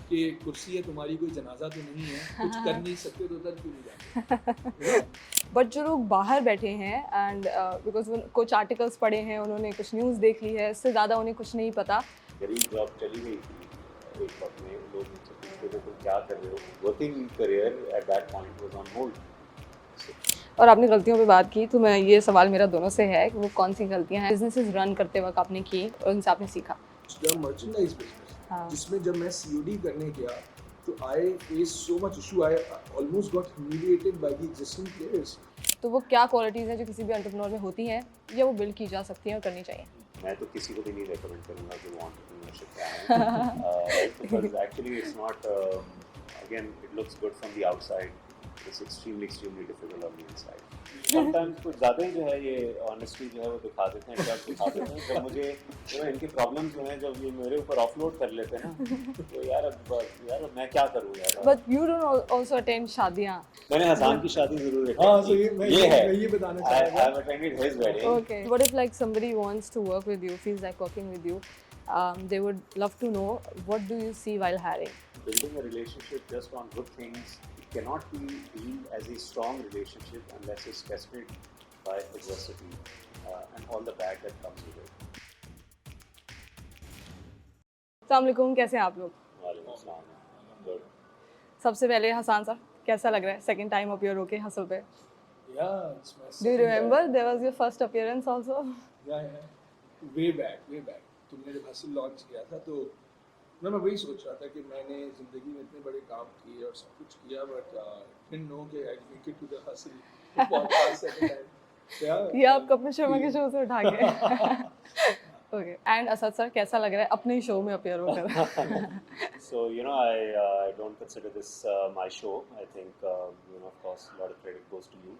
कि कुर्सी है तुम्हारी, कोई जनाजा तो नहीं है, कुछ कर नहीं सकते तो उधर क्यों नहीं जाते? बट जो लोग बाहर बैठे हैं एंड बिकॉज कुछ आर्टिकल्स पढ़े हैं, उन्होंने कुछ न्यूज़ देख ली है, इससे ज़्यादा उन्हें कुछ नहीं पता। मेरी जॉब चली गई थी एक वक्त में, लोग मुझसे पूछते थे तुम क्या कर रहे हो, working career at that point was on hold. और आपने गलतियों पे बात की, तो मैं ये सवाल मेरा दोनों से है कि वो कौन सी गलतियां हैं बिजनेसेस रन करते वक्त आपने की और उनसे आपने सीखा। मर्चेंडाइज बिजनेस, हाँ। जिसमें जब मैं सीओडी करने गया तो I face so much issue, I almost got humiliated by the existing players. तो वो क्या क्वालिटीज़ हैं जो किसी भी एंटरप्रेन्योर में होती हैं या वो बिल्ड की जा सकती हैं और करनी चाहिए? मैं तो किसी को भी नहीं रेकमेंड करूंगा कि वो एंटरप्रेन्योरशिप का है, because actually it's not, again it looks good from the outside, it's extremely difficult on the inside. Sometimes कुछ ज़्यादा ही जो है ये ऑनेस्टी जो है वो दिखा देते हैं, जब दिखा देते हैं जब मुझे जो है इनके प्रॉब्लम्स जो हैं जब ये मेरे ऊपर ऑफलोड कर लेते हैं ना, तो यार मैं क्या करूँ यार। But you don't also attend शादियां। मैंने हसन की शादी जरूर हाँ, so अटेंड मैं की, ये है, ये बताना चाह रहा था। I have attended his wedding. Okay. What if like somebody wants to work with you, feels like working with you, they would love to know what do you see while hiring? Building a relationship just on good things, it cannot be deemed as a strong relationship unless it's tested by adversity and all the bad that comes with it. अस्सलाम वालेकुम, कैसे हैं आप लोग? वालेकुम अस्सलाम. Good. सबसे पहले हसान सर, कैसा लग रहा है सेकंड टाइम अपीयर होके हसल पे? Yeah, it's my do you second remember time. There was your first appearance also? Yeah. Way back. तुमने जब हसल लॉन्च किया था तो मैं वही सोच रहा था कि मैंने ज़िंदगी में इतने बड़े काम किए और सब कुछ किया, बट डिडंट नो कि I make it to the hustle podcast second time. ये आप कपिल शर्मा के शो से उठा के। ओके, एंड असद सर कैसा लग रहा है अपने ही शो में अपीयर होकर? So I don't consider this my show. I think of course a lot of credit goes to you.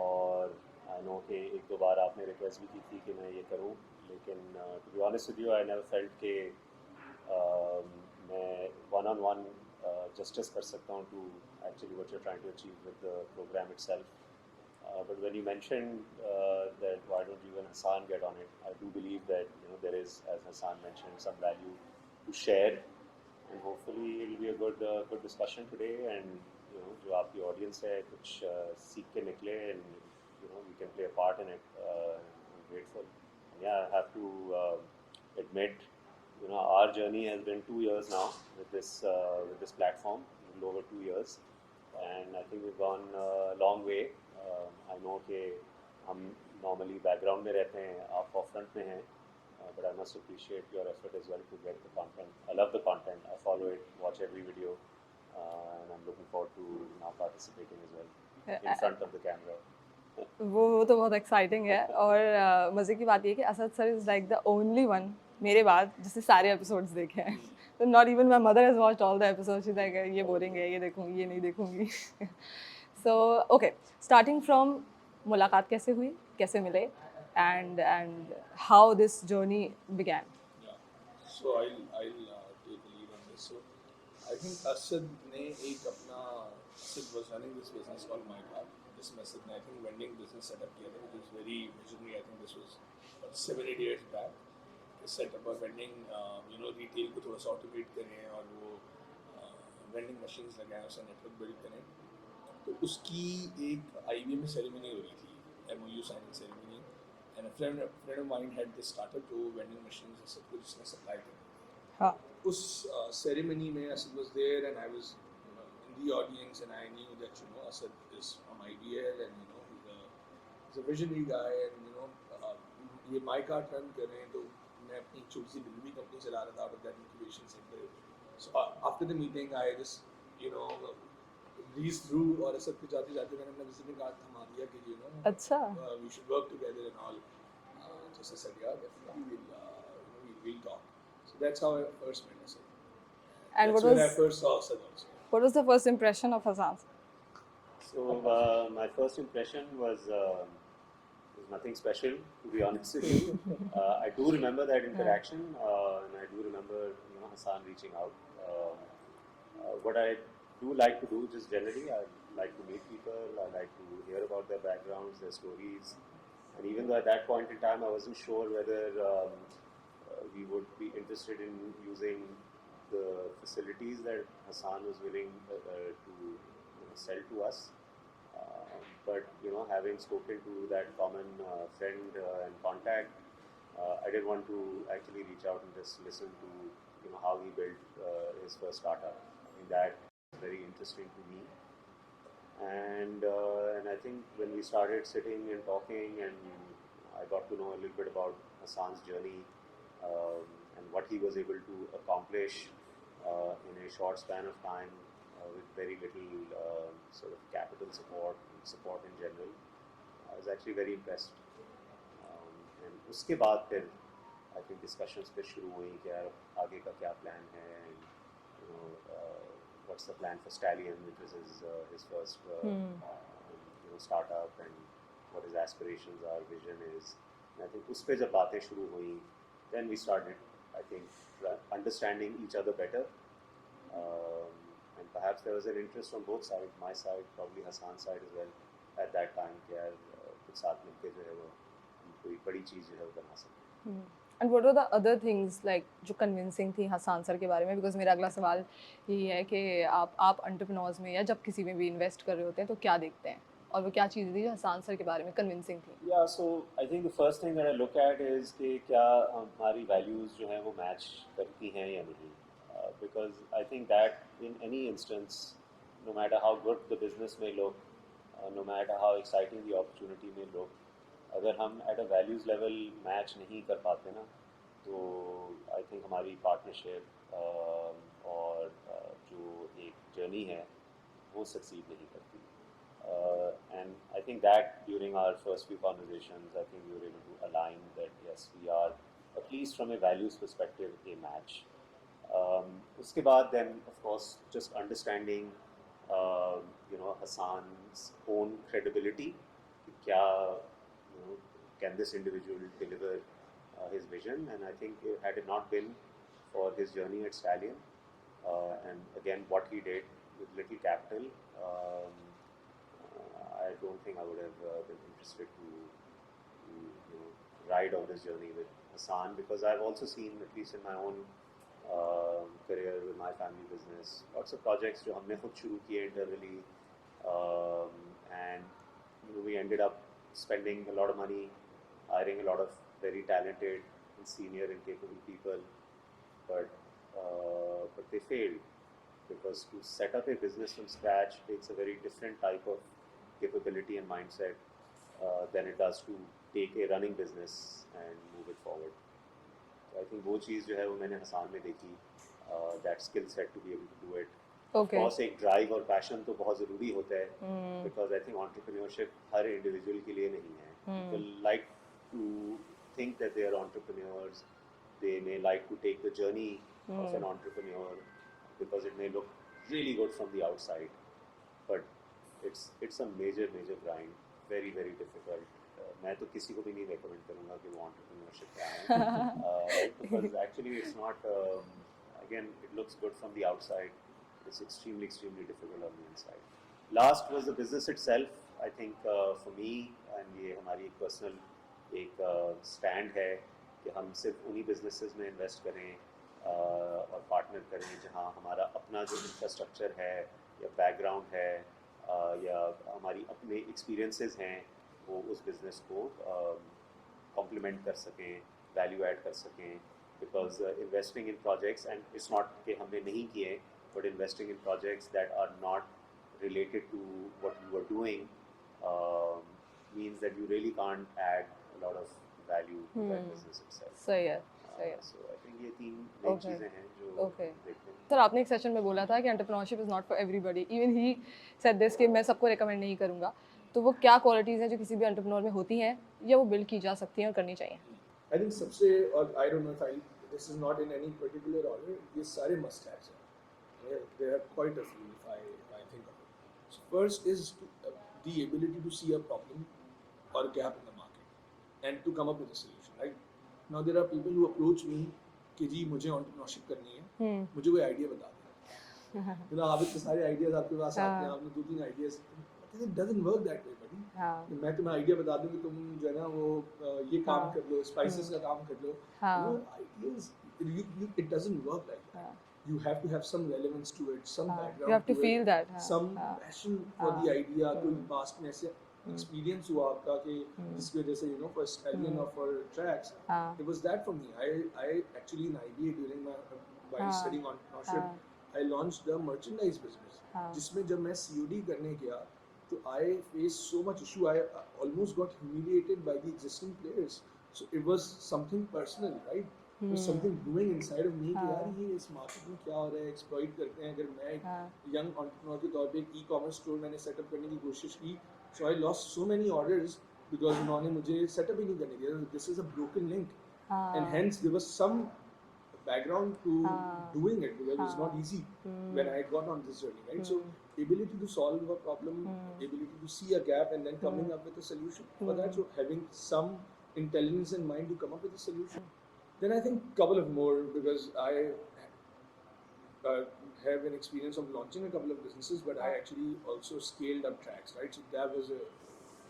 और आई नो कि एक दो बार आपने रिक्वेस्ट भी की थी कि मैं ये करूं, लेकिन to be honest with you I never felt कि मैं वन ऑन वन जस्टिस कर सकता हूं to actually what you are trying to achieve with the program itself. But when you mentioned that why don't you and Hassan get on it, I do believe that there is, as Hassan mentioned, some value to share, and hopefully it will be a good discussion today. And जो आपकी audience है कुछ सीख के निकले, and we can play a part in it. I'm grateful. And yeah, I have to admit, our journey has been 2 years now with this platform, a little over 2 years, and I think we've gone a long way. I know कि हम normally background में रहते हैं, आप forefront में हैं, but I must appreciate your effort as well to get the content. I love the content. I follow it, watch every video, and I'm looking forward to now participating as well in front of the camera. वो तो बहुत exciting है। और मज़े की बात ये है कि Asad sir is like the only one मेरे बाद जिसने सारे एपिसोड्स देखे हैं। तो not even my mother has watched all the episodes, she like ये बोरिंग है, ये देखूंगी, ये नहीं देखूंगी। सो ओके, स्टार्टिंग फ्रॉम मुलाकात कैसे हुई, कैसे मिले, and how this journey began? So I'll take the lead on this. So I think Asad ने एक अपना Asad was running this business called MyCart. जिसमें Asad ने I think vending business set up किया था, which was very visionary. I think this was 7-8 years back. Set up a vending, retail को थोड़ा सा automate करें और वो vending machines लगाएं, उसका network build करें. तो उसकी एक IBM में ceremony हो रही थी, MOU signing ceremony. And a friend of mine had this started to vending machines and सब कुछ उसने supply करनी थी. हाँ, उस ceremony में Asad was there and I was in the audience, and I knew that Asad is from IBL, and he's a visionary guy, and ये my cart run कर रहे हैं, तो मैं अपनी छोटी सी delivery company चला रहा था out of that incubation center. So after the meeting I just breezed through, और Asad के जाते जाते मैंने अपना visiting card थमा दिया कि अच्छा। we should work together and all. Just I said, yeah, definitely we'll talk. So that's how I first met Asad. And That's what when I was first saw Asad also. what was the first impression of Hassan? So my first impression was nothing special, to be honest with you. I do remember that interaction, and I do remember Hassan reaching out. What I do like to do, just generally, I like to meet people. I like to hear about their backgrounds, their stories, and even though at that point in time I wasn't sure whether we would be interested in using the facilities that Hassan was willing to sell to us. But having spoken to that common friend and contact, I did want to actually reach out and just listen to how he built his first startup. I think that is very interesting to me. And I think when we started sitting and talking, and I got to know a little bit about Hassan's journey and what he was able to accomplish in a short span of time with very little sort of capital support in general, I was actually very impressed. And उसके बाद फिर I think discussions पे शुरू हुई कि यार आगे का क्या plan है, and what's the plan for Stallion, which was his first startup, and what his aspirations are, vision is. And I think उस पे जब बातें शुरू हुई, then we started, I think, understanding each other better. And perhaps there was an interest on both sides, my side, probably Hassan's side as well, at that time कि यार कुछ साथ मिलके जो है वो कोई बड़ी चीज़ जो है वो बना सकते हैं. And what were the other things like जो convincing थी हसान सर के बारे में? Because मेरा अगला सवाल यही है कि आप entrepreneurs में या जब किसी में भी इन्वेस्ट कर रहे होते हैं तो क्या देखते हैं, और वो क्या चीज़ थी जो हसान सर के बारे में convincing थी? Yeah, so I think the first thing that I look at is कि क्या हमारी values जो हैं वो match करती हैं या नहीं. Because I think that in any instance, no matter how good the business may look, no matter how exciting the opportunity may look, अगर हम at a values level match नहीं कर पाते ना, तो I think हमारी partnership और जो एक journey है वो succeed नहीं करती. And I think that during our first few conversations, I think we were able to align that yes, we are at least from a values perspective a match. उसके बाद then of course just understanding Hassan's own credibility, क्या can this individual deliver his vision. And I think had it not been for his journey at Stallion and again what he did with little capital, I don't think I would have been interested to ride on this journey with Hassan, because I've also seen, at least in my own career with my family business, lots of projects जो हमने खुद शुरू किए internally, and we ended up spending a lot of money, hiring a lot of very talented and senior and capable people, but they failed, because to set up a business from scratch takes a very different type of capability and mindset than it does to take a running business and move it forward. I think वो चीज़ जो है वो मैंने हसान में देखी, that skill set to be able to do it. Okay. Of course एक drive और passion तो बहुत ज़रूरी होता है, because I think entrepreneurship her individual के लिए नहीं है. People like to think that they are entrepreneurs. They may like to take the journey of an entrepreneur because it may look really good from the outside, but it's a major grind, very very difficult. मैं तो किसी को भी नहीं recommend करूँगा कि वो entrepreneurship पे आए, because actually it's not, again it looks good from the outside, it's extremely difficult on the inside. Last was the business itself. I think for me, and ये हमारी एक personal एक stand है कि हम सिर्फ उन्हीं businesses में invest करें और partner करें जहाँ हमारा अपना जो infrastructure है या background है या हमारी अपने experiences हैं, वो उस बिज़नेस को कॉम्प्लीमेंट कर सकें, वैल्यू ऐड कर सकें. Because investing in projects, and it's not कि हमने नहीं किए, but investing in projects that are not related to what you are doing means that you really can't add a lot of value to that business itself. सही है. सो I think ये तीन main चीज़ें हैं जो देखते हैं. सर आपने एक सेशन में बोला था कि entrepreneurship is not for everybody. Even he said this कि मैं सबको रिकमेंड नहीं करूँगा. तो वो क्या क्वालिटीज़ हैं जो किसी भी एंटरप्रेन्योर में होती हैं या वो बिल्ड की जा सकती हैं और करनी चाहिए? I think सबसे, और I don't know if this is not in any particular order, ये सारे must haves हैं. There are quite a few if I think of it. So first is the ability to see a problem or a gap in the market and to come up with a solution, right? Now there are people who approach me कि जी मुझे entrepreneurship करनी है, मुझे कोई idea बता दें. आप इतने सारे ideas आपके पास आते हैं, आपने 2-3 ideas. It doesn't work that way, buddy. मैं तुम्हें आइडिया बता दूँ कि तुम जो है ना वो ये काम कर लो, स्पाइसेस का काम कर लो. वो ideas, it doesn't work like that. you have to have some relevance to it, some background You have to to feel it, that. some passion for the idea. कोई past में ऐसे experience हुआ आपका कि जिसकी वजह से for Stallion or for Tracks, it was that for me. I actually in IBA during my while studying entrepreneurship, I launched the merchandise business. जिसमें जब मैं COD करने गया, तो I faced so much issue. I almost got humiliated by the existing players. So it was something personal, right? It was something brewing inside of me कि यार ये इस मार्केट में क्या हो रहा है, एक्सप्लॉइट करते हैं. अगर मैं एक यंग एंटरप्रेन्योर के तौर पे एक ई-कॉमर्स स्टोर मैंने सेटअप करने की कोशिश की, so I lost so many orders because उन्होंने मुझे सेटअप ही नहीं करने दिया. This is a broken link, and hence there was some background to doing it because it's not easy when I got on this journey, right? So ability to solve a problem, ability to see a gap and then coming up with a solution for that. So having some intelligence in mind to come up with a solution. Then I think couple of more because I have an experience of launching a couple of businesses, but I actually also scaled up Tracks, right? So that was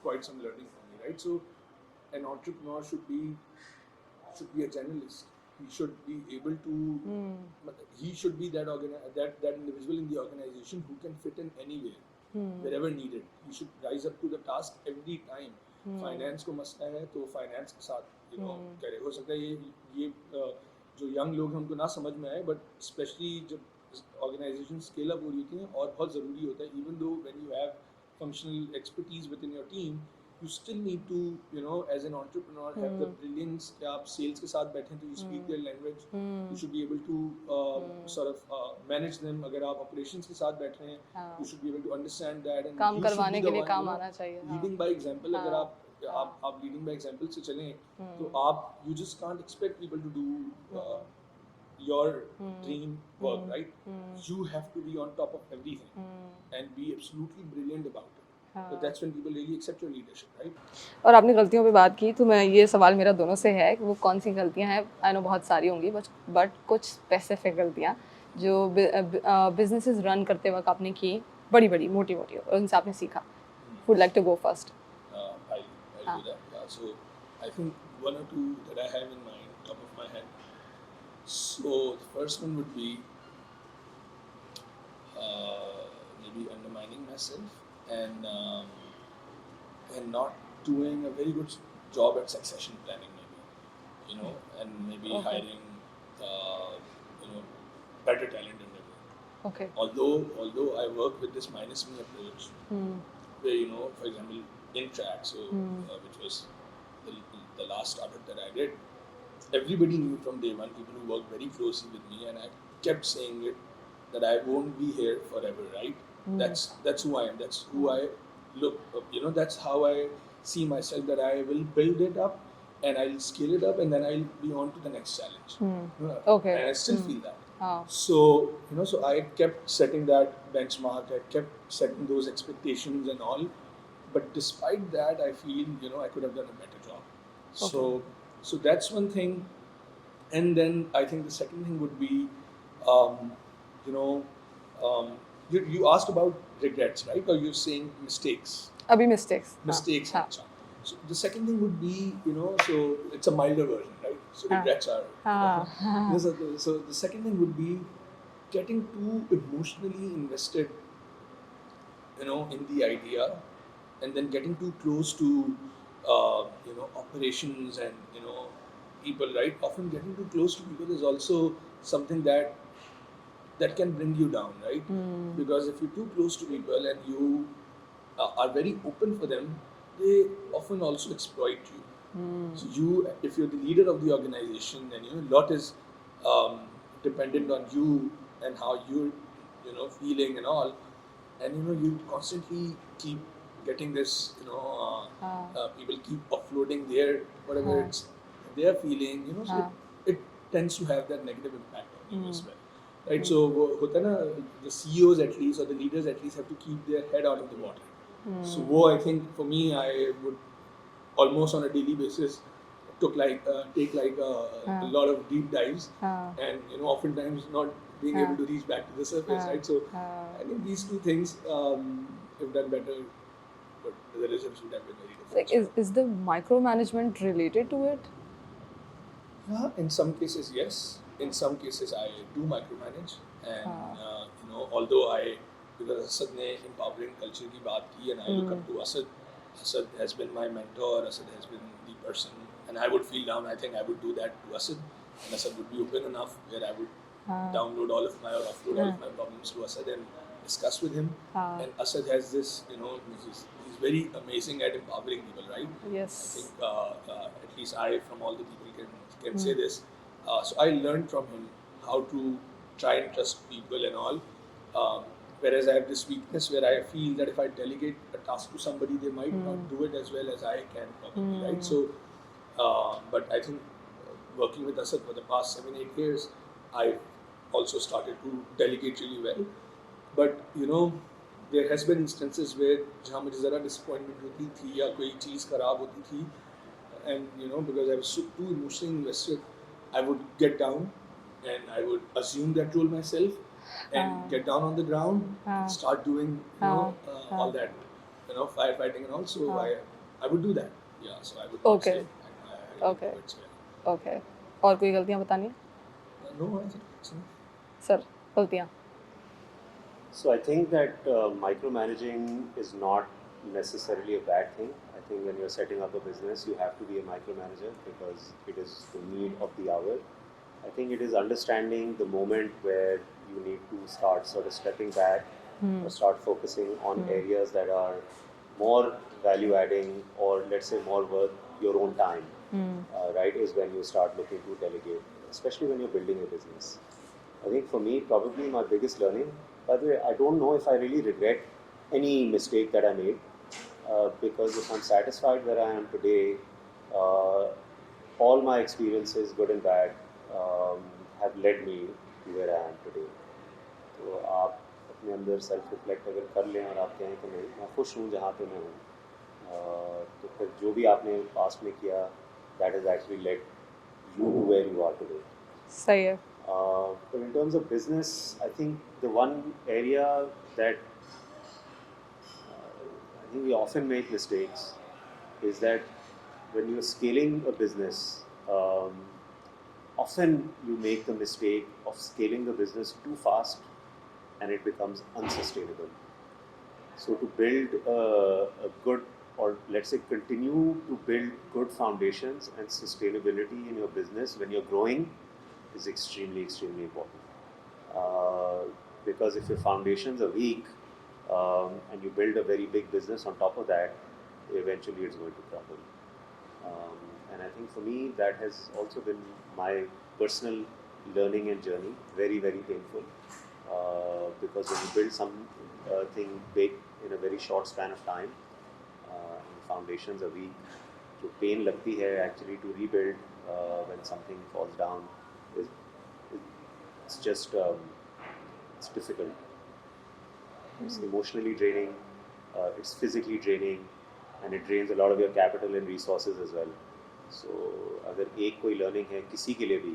quite some learning for me, right? So an entrepreneur should be a generalist. He should be able to. He should be that individual in the organization who can fit in anywhere, wherever needed. He should rise up to the task every time. Finance को मसला है तो finance के साथ करे. हो सकता है ये जो यंग लोग हमको ना समझ में आए, बट स्पेशली जब ऑर्गेनाइजेशन स्केल अप हो रही होती हैं और बहुत ज़रूरी होता है. Even though when you have functional expertise with in your team, you still need to, as an entrepreneur, have the brilliance कि आप sales के साथ बैठे तो you speak their language. You should be able to sort of manage them. अगर आप operations के साथ बैठ रहे हैं, you should be able to understand that. And काम you should करवाने be के the लिए one, काम आना चाहिए. leading by example. अगर आप leading by example से चलें, तो आप you just can't expect people to do your dream work, right? You have to be on top of everything and be absolutely brilliant about it. So that's when people really accept your leadership, right? और आपने गलतियों पे बात की, तो मैं ये सवाल मेरा दोनों से है कि वो कौन सी गलतियां हैं. आई नो बहुत सारी होंगी, बट कुछ स्पेसिफिक गलतियां जो बिजनेसेस रन करते वक्त आपने की, बड़ी मोटी और उनसे आपने सीखा. Would like to go first. I'll do that. Yeah, so I think one or two that I have in mind, top of my head. So the first one would be maybe undermining myself and not doing a very good job at succession planning, maybe, and maybe hiring better talent in maybe. Okay. Although I work with this minus me approach, where for example in Tracks, which was the last startup that I did, everybody knew from day one, people who worked very closely with me, and I kept saying it that I won't be here forever, right? That's who I am. That's who I look. That's how I see myself. That I will build it up, and I'll scale it up, and then I'll be on to the next challenge. Okay. And I still feel that. So so I kept setting that benchmark. I kept setting those expectations and all. But despite that, I feel I could have done a better job. Okay. So that's one thing. And then I think the second thing would be, you asked about regrets, right? Or you're saying mistakes? Abhi mistakes. Mistakes. So the second thing would be, so it's a milder version, right? So regrets are. So the second thing would be getting too emotionally invested, in the idea, and then getting too close to, operations and people, right? Often getting too close to people is also something that can bring you down, right? Because if you're too close to people and you are very open for them, they often also exploit you. So if you're the leader of the organization, and a lot is dependent on you and how you're feeling and all, and you constantly keep getting this, people keep offloading their whatever it's they're feeling, so it tends to have that negative impact on you as well. Right, so the CEOs at least, or the leaders at least, have to keep their head out of the water. So I think for me, I would almost on a daily basis take a lot of deep dives, and oftentimes not being able to reach back to the surface, right? So I think these two things, if done better, but the results would have been very different. Like, is the micromanagement related to it? Yeah, in some cases yes. in some cases I do micromanage, and although because Asad ne empowering culture की बात की, and I look up to Asad. Asad has been my mentor. Asad has been the person, and I would feel down. I think I would do that to Asad, and Asad would be open enough where I would download all of my or upload all of my problems to Asad and discuss with him. And Asad has this, he's very amazing at empowering people, right? Yes. I think at least I, from all the people, can say this. So I learned from him how to try and trust people and all. Whereas I have this weakness where I feel that if I delegate a task to somebody, they might not do it as well as I can probably, right? So, but I think working with Asad for the past 7-8 years, I've also started to delegate really well. But there has been instances where जहाँ मुझे ज़रा disappointment होती थी या कोई चीज़ खराब होती थी, and because I was too emotionally invested, I would get down and I would assume that role myself and get down on the ground, start doing all that firefighting and all. So I would do that. Yeah, so I would not Okay. say I Okay. do it, so, okay, और कोई गलतियाँ बतानी है No, I think so. Sir? गलतियाँ So I think that micromanaging is not necessarily a bad thing. I think when you're setting up a business, you have to be a micromanager because it is the need of the hour. I think it is understanding the moment where you need to start sort of stepping back or start focusing on areas that are more value adding, or let's say more worth your own time, right, is when you start looking to delegate, especially when you're building a business. I think for me, probably my biggest learning, by the way, I don't know if I really regret any mistake that I made, because if I'm satisfied where I am today, all my experiences, good and bad, have led me to where I am today. तो आप अपने अंदर self reflect अगर कर लें और आप कहें कि नहीं, मैं खुश हूँ जहाँ पे मैं हूँ, तो फिर जो भी आपने पास्ट में किया, that has actually led you to where you are today. सही है. But in terms of business, I think the one area that I think we often make mistakes is that when you're scaling a business, often you make the mistake of scaling the business too fast and it becomes unsustainable. So to build a good, or let's say continue to build good foundations and sustainability in your business when you're growing is extremely, extremely important. Because if your foundations are weak and you build a very big business on top of that, eventually it's going to crumble. And I think for me, that has also been my personal learning and journey, very, very painful. Because when you build something big in a very short span of time, and the foundations are weak, जो pain लगती है actually to rebuild when something falls down, it's just it's difficult. It's emotionally draining, it's physically draining, and it drains a lot of your capital and resources as well. So अगर एक कोई learning है किसी के लिए भी,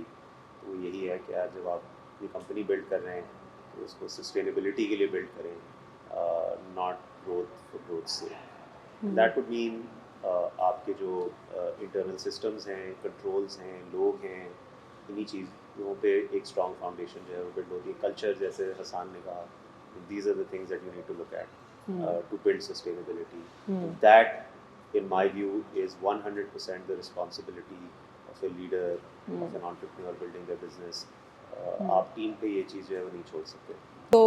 तो यही है कि जब आप अपनी company build कर रहे हैं, तो उसको sustainability के लिए build करें, not growth for growth's sake. That would mean आपके जो internal systems हैं, controls हैं, लोग हैं, इन्हीं चीज़ों पे एक strong foundation जो है वो build होती है. Culture जैसे हसान ने कहा, these are the things that you need to look at to build sustainability. That, in my view, is 100% the responsibility of a leader, of an entrepreneur building their business. आप team पे ये चीज़ जो है वो नहीं छोड़ सकते. तो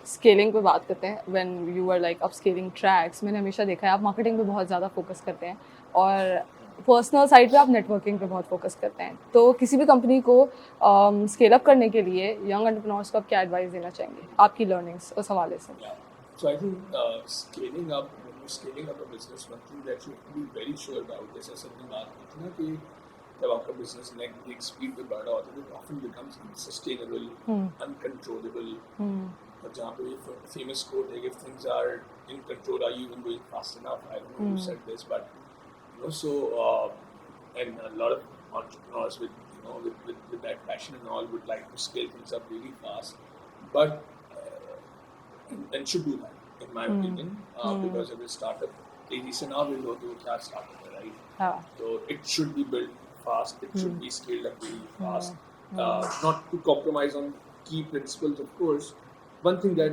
स्केलिंग पे बात करते हैं. When you are like upscaling tracks, मैंने हमेशा देखा है आप मार्केटिंग पे बहुत ज़्यादा फोकस करते हैं और पर्सनल साइड पे आप नेटवर्किंग पे बहुत फोकस करते हैं. तो किसी भी कंपनी को स्केल अप करने के लिए यंग एंटरप्रेन्योर्स को आप क्या एडवाइस देना चाहेंगे, आपकी लर्निंग्स उस हवाले से? Yeah. So I think scaling up, when you're scaling up a business, one thing that you have to be very sure about, जैसे सबने बात की थी ना कि जब आपका business एक speed पे बढ़ रहा होता है, it often becomes unsustainable, uncontrollable. और जहाँ पे ये famous quote है, if things are in control, are you even going fast enough? I don't know who said this, but so and a lot of entrepreneurs with that passion and all would like to scale things up really fast, but and should do that in my opinion, because if a startup तेजी से ना build हो तो क्या startup है, right? हाँ. So it should be built fast, it should be scaled up really fast, not to compromise on key principles, of course. One thing that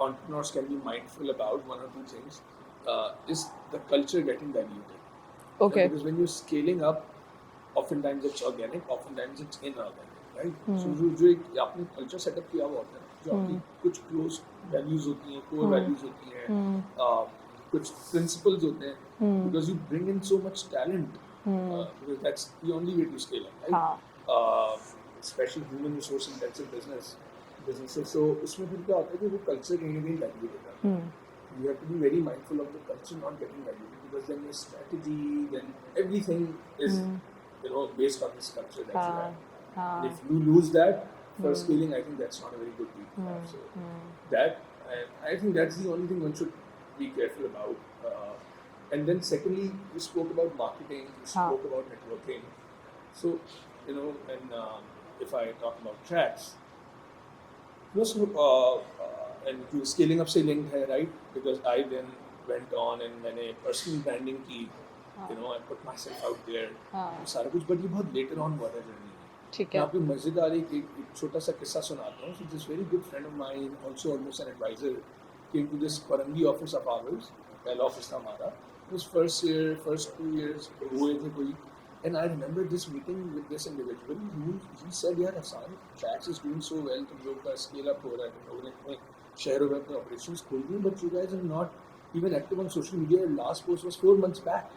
entrepreneurs can be mindful about, one or two things, is the culture getting diluted. Okay. Because when you're scaling up, oftentimes it's organic, oftentimes it's inorganic, right? So जो एक आपने culture setup किया हुआ होता है, जो आपकी कुछ close values होती हैं, core values होती हैं, कुछ principles होते हैं, because you bring in so much talent, because that's the only way to scale up, right? Especially human resource intensive businesses. So उसमें फिर क्या होता है कि वो culture कहीं ना कहीं dilute होता है. You have to be very mindful of the culture not getting diluted, because then your strategy, then everything is based on this culture that you have. And if you lose that for scaling, I think that's not a very good thing to have. So that, I think that's the only thing one should be careful about. And then secondly, you spoke about marketing, you spoke about networking. So and if I talk about tracks, and to scaling up से linked है, right? Because I then went on and मैंने personal branding की, I put myself out there, सारा कुछ, but ये बहुत later on हुआ था journey में. ठीक मैं है. आपको मजेदार एक छोटा सा किस्सा सुनाता हूँ. So this very good friend of mine, also almost an advisor, came to this Parangi office of ours. पहला office था हमारा. It was first 2 years हुए थे कोई. And I remember this meeting with this individual. He said, "यार Hassan, Tracks is doing so well. तुम लोग का scale up हो रहा है. तुम लोगों ने अपने शहरों में अपने operations खोल दिए, but you guys are not even active on social media. Your last post was 4 months back.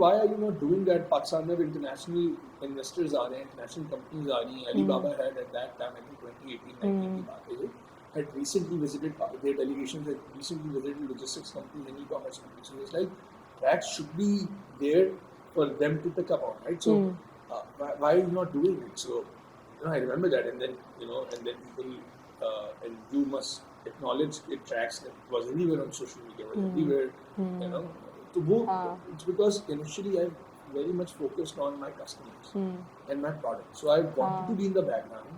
Why are you not doing that? Pakistan में international investors आ रहे हैं, international companies आ रही हैं. Alibaba had at that time, I think 2018-19 की बात है, had recently visited, their delegations had recently visited logistics companies and e-commerce companies. So it's like Tracks should be there for them to pick up on, right? So why are you not doing it? So I remember that, and then and then people, and you must acknowledge it. Tracks was anywhere on social media, was everywhere, So it's because initially I very much focused on my customers and my product. So I wanted to be in the background.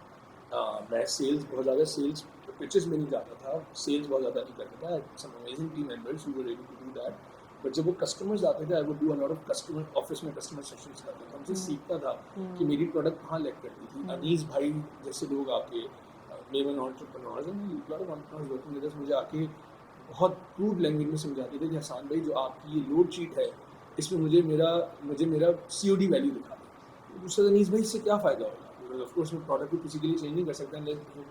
मैं sales बहुत ज़्यादा sales pitches में नहीं जाता था, sales बहुत ज़्यादा नहीं करता था. I had some amazing team members who were able to do that. But जब वो कस्टमर्स आते थे, I would do a lot of customer office में कस्टमर सेशंस करते थे. उनसे सीखता था कि मेरी प्रोडक्ट कहाँ लैग करती थी. अनीस भाई जैसे लोग आके, maven entrepreneurs and lot of entrepreneurs working with us, मुझे आके बहुत क्रूड लैंग्वेज में समझाते थे कि हसान भाई, जो आपकी ये लोड शीट है, इसमें मुझे मेरा COD वैल्यू दिखा दें. दूसरा अनीस भाई, इससे क्या फ़ायदा होगा? बिकॉज ऑफ कोर्स मैं प्रोडक्ट को किसी के लिए चेंज नहीं कर सकता,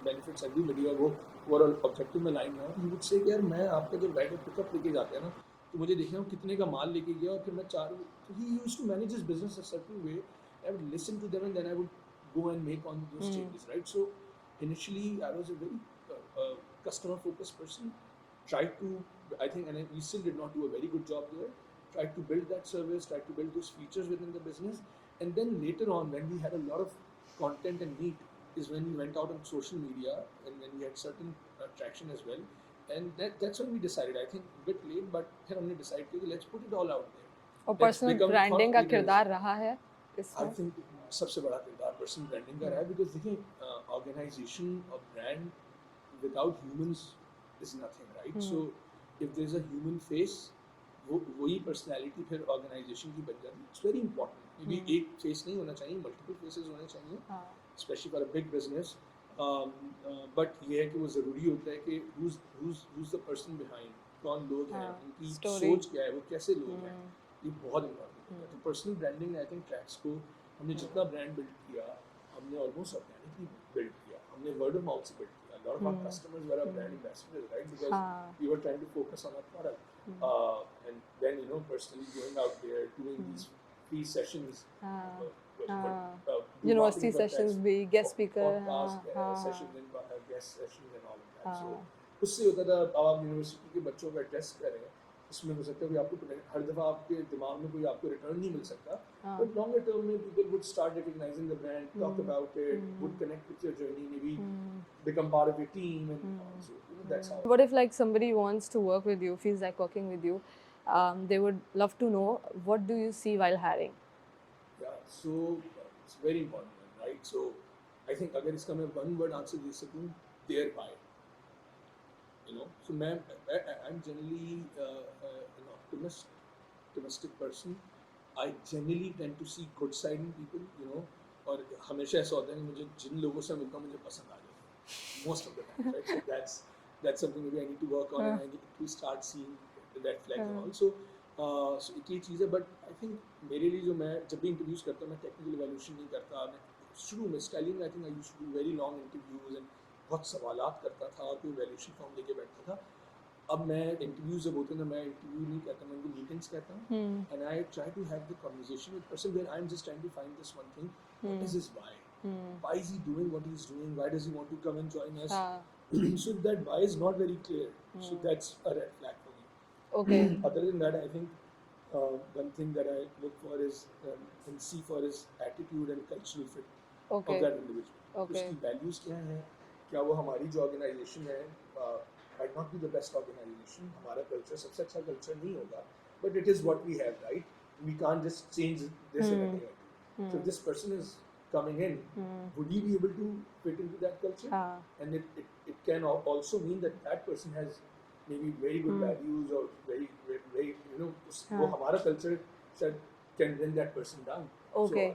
बेनिफिट्स एवरीबडी, और वो ओवरऑल ऑब्जेक्टिव में लाइन ना. ही वुड से कि यार, मैं आपका जब राइडर पिकअप लेके जाते हैं ना, तो मुझे देखना हो कितने का माल लेके गया, और फिर मैं तो he used to manage his business a certain way. I would listen to them, and then I would go and make on those changes, right? So initially I was a very customer focused person. Tried to, I think, and we still did not do a very good job there. Tried to build that service, tried to build those features within the business, and then later on, when we had a lot of content and meat, is when we went out on social media, and when we had certain traction as well. And that's when we decided, I think a bit late, but फिर हमने decide किया कि let's put it all out there. और Let's personal become branding thought का leaders. किरदार रहा है I इसमें. think सबसे बड़ा किरदार पर्सनल ब्रांडिंग का रहा है, because देखिए, ऑर्गेनाइजेशन और brand without humans is nothing, right? So if there's a human face, वही पर्सनैलिटी फिर ऑर्गेनाइजेशन की बन जाती है. It's very important. May be एक फेस नहीं होना चाहिए, मल्टीपल फेसेस होने चाहिए, specially for a big business. But ये है कि वो ज़रूरी होता है कि who's the person behind, कौन लोग हैं, उनकी सोच क्या है, वो कैसे लोग हैं, ये बहुत इंपॉर्टेंट होता है. तो personal branding, I think tracks को हमने जितना ब्रांड बिल्ड किया, हमने ऑलमोस्ट ऑर्गेनिकली बिल्ड किया. हमने वर्ड ऑफ माउथ से बिल्ड किया. A lot of our customers were our brand ambassadors, right? Because we were trying to focus on our product. And then, personally going out there, doing these free sessions, university sessions भी, guest speaker, podcast sessions and guest sessions and all of that. So उससे होता था, अब आप university के बच्चों का address कर रहे हैं, उसमें हो सकता है कि आपको हर दफ़ा आपके दिमाग में कोई आपको रिटर्न नहीं मिल सकता, but longer term में people would start recognizing the brand, talk about it, would connect with your journey, maybe become part of your team, and so that's how. What if like somebody wants to work with you, feels like working with you, they would love to know, what do you see while hiring? Yeah, so it's very important, right? So I think अगर इसका मैं one word answer दे सकूँ, thereby. So I'm generally an optimistic person. I generally tend to see good side in people. और हमेशा ऐसा होता है कि मुझे जिन लोगों से मिलता हूँ मुझे पसंद आ जाता है most of the time, right? So that's something maybe I need to work on, and I need to start seeing the red flags and all. So एक ये चीज़ है, but I think मेरे लिए जो मैं जब भी इंटरव्यूज करता हूँ मैं टेक्निकल इवैल्यूएशन नहीं करता। मैं शुरू में styling I think I used to do very long interviews and बहुत सवालात करता था और कोई इवैल्यूएशन फॉर्म लेके बैठता था। अब मैं इंटरव्यू जब होते हैं तो मैं इंटरव्यू नहीं कहता, मैं उनको मीटिंग्स कहता हूँ, and I try to have the conversation with person where I am just trying to find this one thing, what is his why is he doing what he's doing, why does he want to come and join us. So that why is not very clear, so that's a red flag for me. Okay. Other than that, I think one thing that I look for is and see for is attitude and cultural fit Okay. of that individual. Okay. उसकी values क्या हैं, क्या वो हमारी जो organization है might not be the best organization, हमारा culture सबसे अच्छा culture नहीं होगा, but it is what we have, right? We can't just change this in a day or two. So if this person is coming in, would he be able to fit into that culture? And it can also mean that that person has maybe very good values or very you know वो हमारा culture शायद can bring that person down. Okay.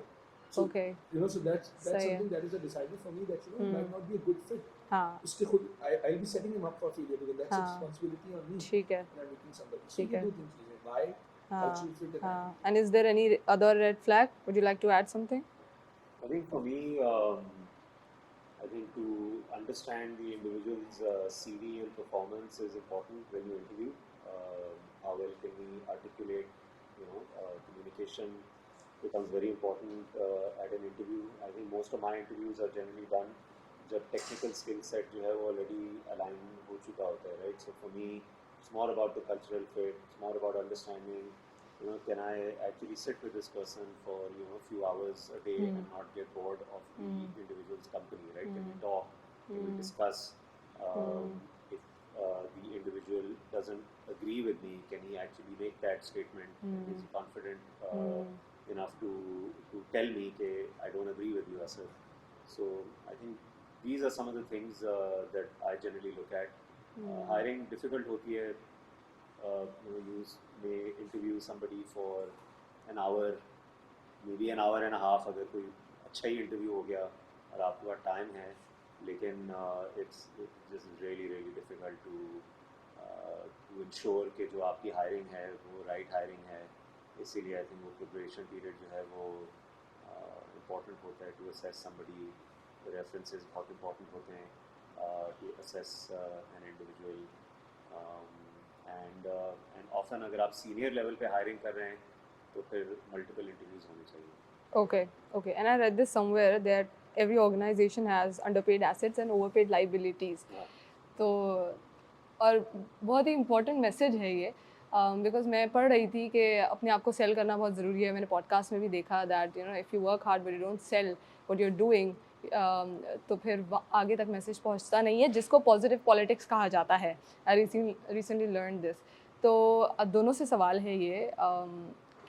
So Okay. you know, so that's सही है। something that is a decider for me that you know might not be a good fit. हाँ उसके खुद I'll be setting him up for failure because that's a responsibility on me ठीक है। when I'm meeting somebody. So ठीक ये है। दो तीन चीजें, why, cultural fit and attitude. And is there any other red flag? Would you like to add something? I think for me, I think to understand the individual's CV and performance is important when you interview. How well can he articulate? Communication becomes very important at an interview. I think most of my interviews are generally done जब technical skill set जो है वो already align हो चुका होता है, right? So for me, it's more about the cultural fit. It's more about understanding. Can I actually sit with this person for a few hours a day and not get bored of the individual's company, right? Can we talk? Can we discuss? If the individual doesn't agree with me, can he actually make that statement? Is he confident enough to tell me that I don't agree with you, Asif? So I think these are some of the things that I generally look at. Hiring difficult होती है. You may interview somebody for an hour, maybe an hour and a half अगर कोई अच्छा ही interview हो गया और आपके पास time है, लेकिन it's just really difficult to ensure कि जो आपकी hiring है वो right hiring है. इसीलिए I think वो preparation period जो है वो important होता है to assess somebody. References बहुत important होते हैं to assess an individual. And often अगर आप senior level पे hiring कर रहे हैं तो फिर multiple interviews होने चाहिए. Okay. And I read this somewhere that every organization has underpaid assets and overpaid liabilities. तो और बहुत ही इम्पोर्टेंट मैसेज है ये बिकॉज मैं पढ़ रही थी कि अपने आप को सेल करना बहुत ज़रूरी है। मैंने पॉडकास्ट में भी देखा that if you work hard but you don't sell what you are doing तो फिर आगे तक मैसेज पहुंचता नहीं है, जिसको पॉजिटिव पॉलिटिक्स कहा जाता है। I recently learn this. तो दोनों से सवाल है ये,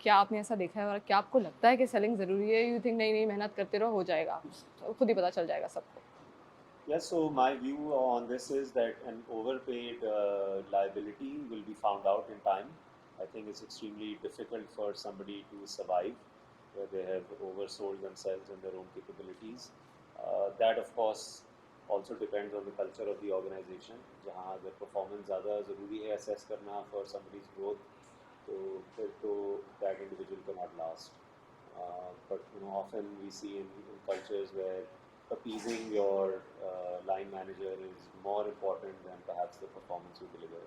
क्या आपने ऐसा देखा है और क्या आपको लगता है कि सेलिंग ज़रूरी है? यू थिंक नहीं मेहनत करते रहो हो जाएगा, खुद ही पता चल जाएगा सबको? Yes, so my view on this is that an overpaid liability will be found out in time. I think it's extremely difficult for somebody to survive where they have oversold themselves and their own capabilities. That of course also depends on the culture of the organization. जहाँ अगर performance ज़्यादा ज़रूरी है assess करना for somebody's growth, तो फिर तो that individual cannot last. But often we see in cultures where appeasing your line manager is more important than perhaps the performance you deliver.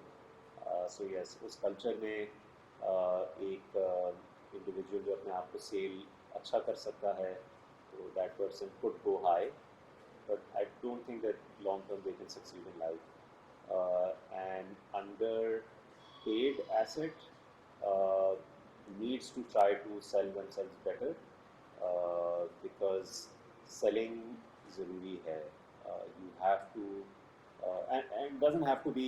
So yes, उस culture में एक individual जो अपने आप को sale अच्छा कर सकता है, तो that person could go high, but I don't think that long term they can succeed in life. And underpaid asset needs to try to sell themselves better because selling ज़रूरी है. You have to and it doesn't have to be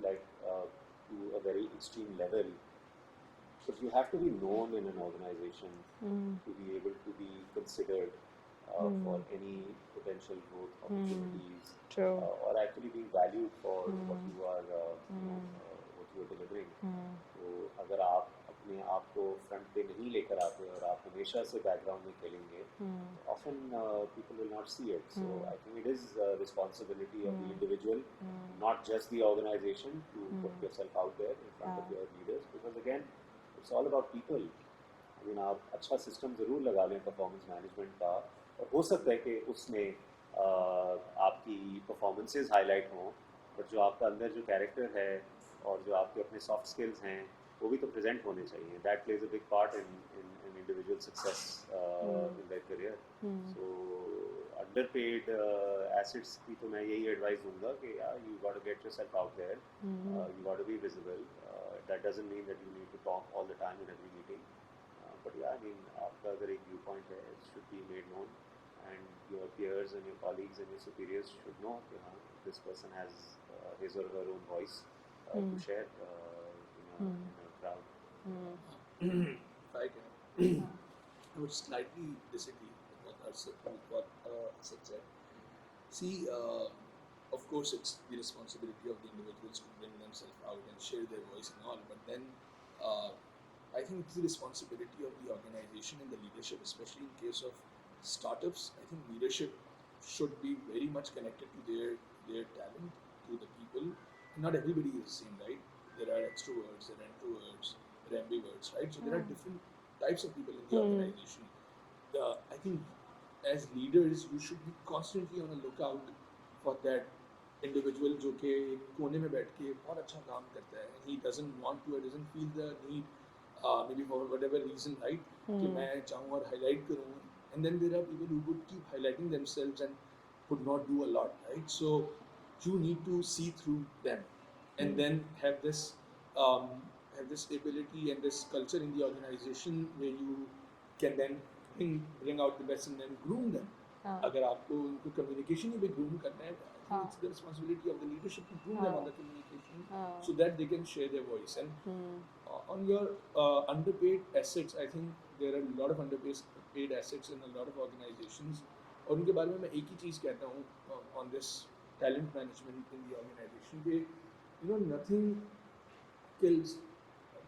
like to a very extreme level, but you have to be known in an organization to be able to be considered for any potential growth opportunities. True. Or actually being valued for what you are delivering. तो अगर आप अपने आप को front पे नहीं लेकर आते और आप हमेशा से बैकग्राउंड में खेलेंगे, often people will not see it. So I think it is a responsibility of the individual, not just the organization, to put yourself out there in front of your leaders, because again, it's all about people. I mean, आप अच्छा system ज़रूर लगा लें performance management का, और हो सकता है कि उसमें आपकी परफॉर्मेंसेज हाईलाइट हों, बट जो आपका अंदर जो कैरेक्टर है और जो आपके अपने सॉफ्ट स्किल्स हैं वो भी तो प्रेजेंट होने चाहिए. That plays a big part in individual success in their career. So underpaid assets की तो मैं यही एडवाइस दूंगा कि you got to get yourself out there, you got to be visible. That doesn't mean that you need to talk all the time in every meeting, but yeah I mean आपका अगर एक view point है, it should be made known, and your peers and your colleagues and your superiors should know that this person has his or her own voice to share in a crowd. If I can, I would slightly disagree with what Asad said. See, of course, it's the responsibility of the individuals to bring themselves out and share their voice and all, but then I think it's the responsibility of the organization and the leadership, especially in case of startups. I think leadership should be very much connected to their talent, to the people. Not everybody is the same, right? There are extroverts, there are introverts, there are ambiverts, right? So there are different types of people in the organization. I think as leaders, you should be constantly on the lookout for that individual जो कि कोने में बैठ के बहुत अच्छा काम करता है. He doesn't want to, or doesn't feel the need, maybe for whatever reason, right? कि मैं चाहूँ और highlight करूँ. And then there are people who would keep highlighting themselves and would not do a lot, right? So you need to see through them, and then have this ability and this culture in the organization where you can then bring out the best in them, groom them. अगर आपको उनको communication ही groom करना है, I think it's the responsibility of the leadership to groom them on the communication, so that they can share their voice. And on your underpaid assets, I think there are a lot of underpaid assets in a lot of organizations. और उनके बारे में मैं एक ही चीज़ कहता हूँ on this talent management in the organization, कि nothing kills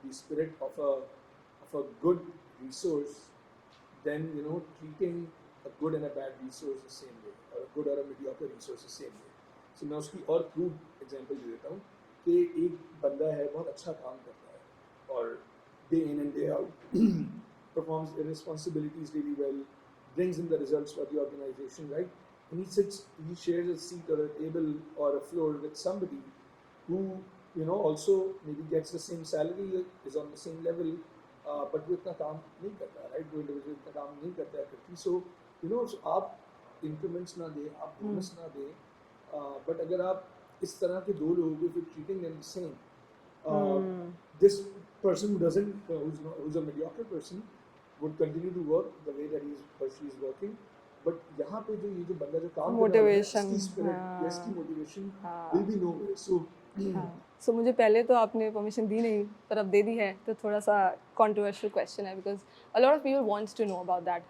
the spirit of a good resource than treating a good and a bad resource the same way, or a good or a mediocre resource the same way. So मैं उसकी और crude example दे देता हूँ कि एक बंदा है बहुत अच्छा काम करता है और day in and day out performs the responsibilities really well, brings in the results for the organization, right? And he shares a seat or a table or a floor with somebody who also maybe gets the same salary, is on the same level, but वो इतना काम नहीं करता, right? वो individual इतना काम नहीं करता है करती. So so आप increments ना दें, आप bonus ना दें, but अगर आप इस तरह के दो लोगों को, if you're treating them the same, this person who's a mediocre person would continue to work the way that he or she is working, but यहाँ पे जो बंदा जो काम कर रहा है, इसकी spirit, इसकी motivation will be nowhere. So मुझे पहले तो आपने परमिशन दी नहीं, पर अब दे दी है, तो थोड़ा सा controversial question है, because a lot of people wants to know about that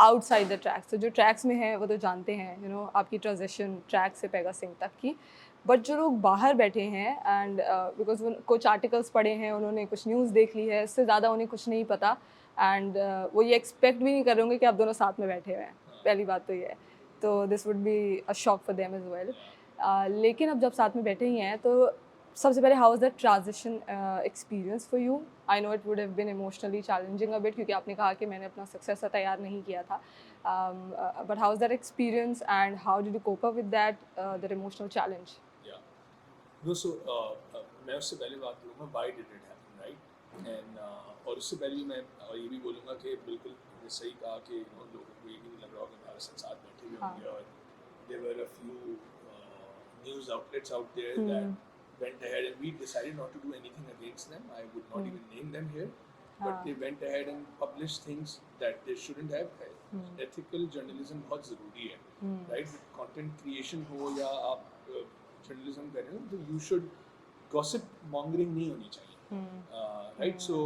outside the tracks. तो जो tracks में है वो तो जानते हैं, आपकी transition track से पेगा सिंह तक की, बट जो लोग बाहर बैठे हैं एंड बिकॉज वो कुछ आर्टिकल्स पढ़े हैं, उन्होंने कुछ न्यूज़ देख ली है, इससे ज़्यादा उन्हें कुछ नहीं पता, एंड वो ये एक्सपेक्ट भी नहीं कर रहे होंगे कि आप दोनों साथ में बैठे हुए हैं. पहली बात तो ये है, तो this would be a shock for them as well. लेकिन अब जब साथ में बैठे ही हैं, तो सबसे पहले how is that transition experience for you? I know it would have been emotionally challenging a bit, क्योंकि आपने कहा कि मैंने अपना सक्सेसर तैयार नहीं किया था, but how is that experience and how did you cope up with that emotional challenge? No, so मैं उससे पहले बात करूँगा why did it happen, right? And और उससे पहले मैं ये भी बोलूँगा कि बिल्कुल सही कहा कि लोगों को ये भी नहीं लग रहा होगा हमारे साथ बैठे हुए होंगे, और there were a few news outlets out there that went ahead, and we decided not to do anything against them. I would not even name them here, but they went ahead and published things that they shouldn't have. Ethical journalism बहुत ज़रूरी है, right? Content creation हो या आप journalism कर रहे हो, तो you should gossip mongering नहीं होनी चाहिए, right? So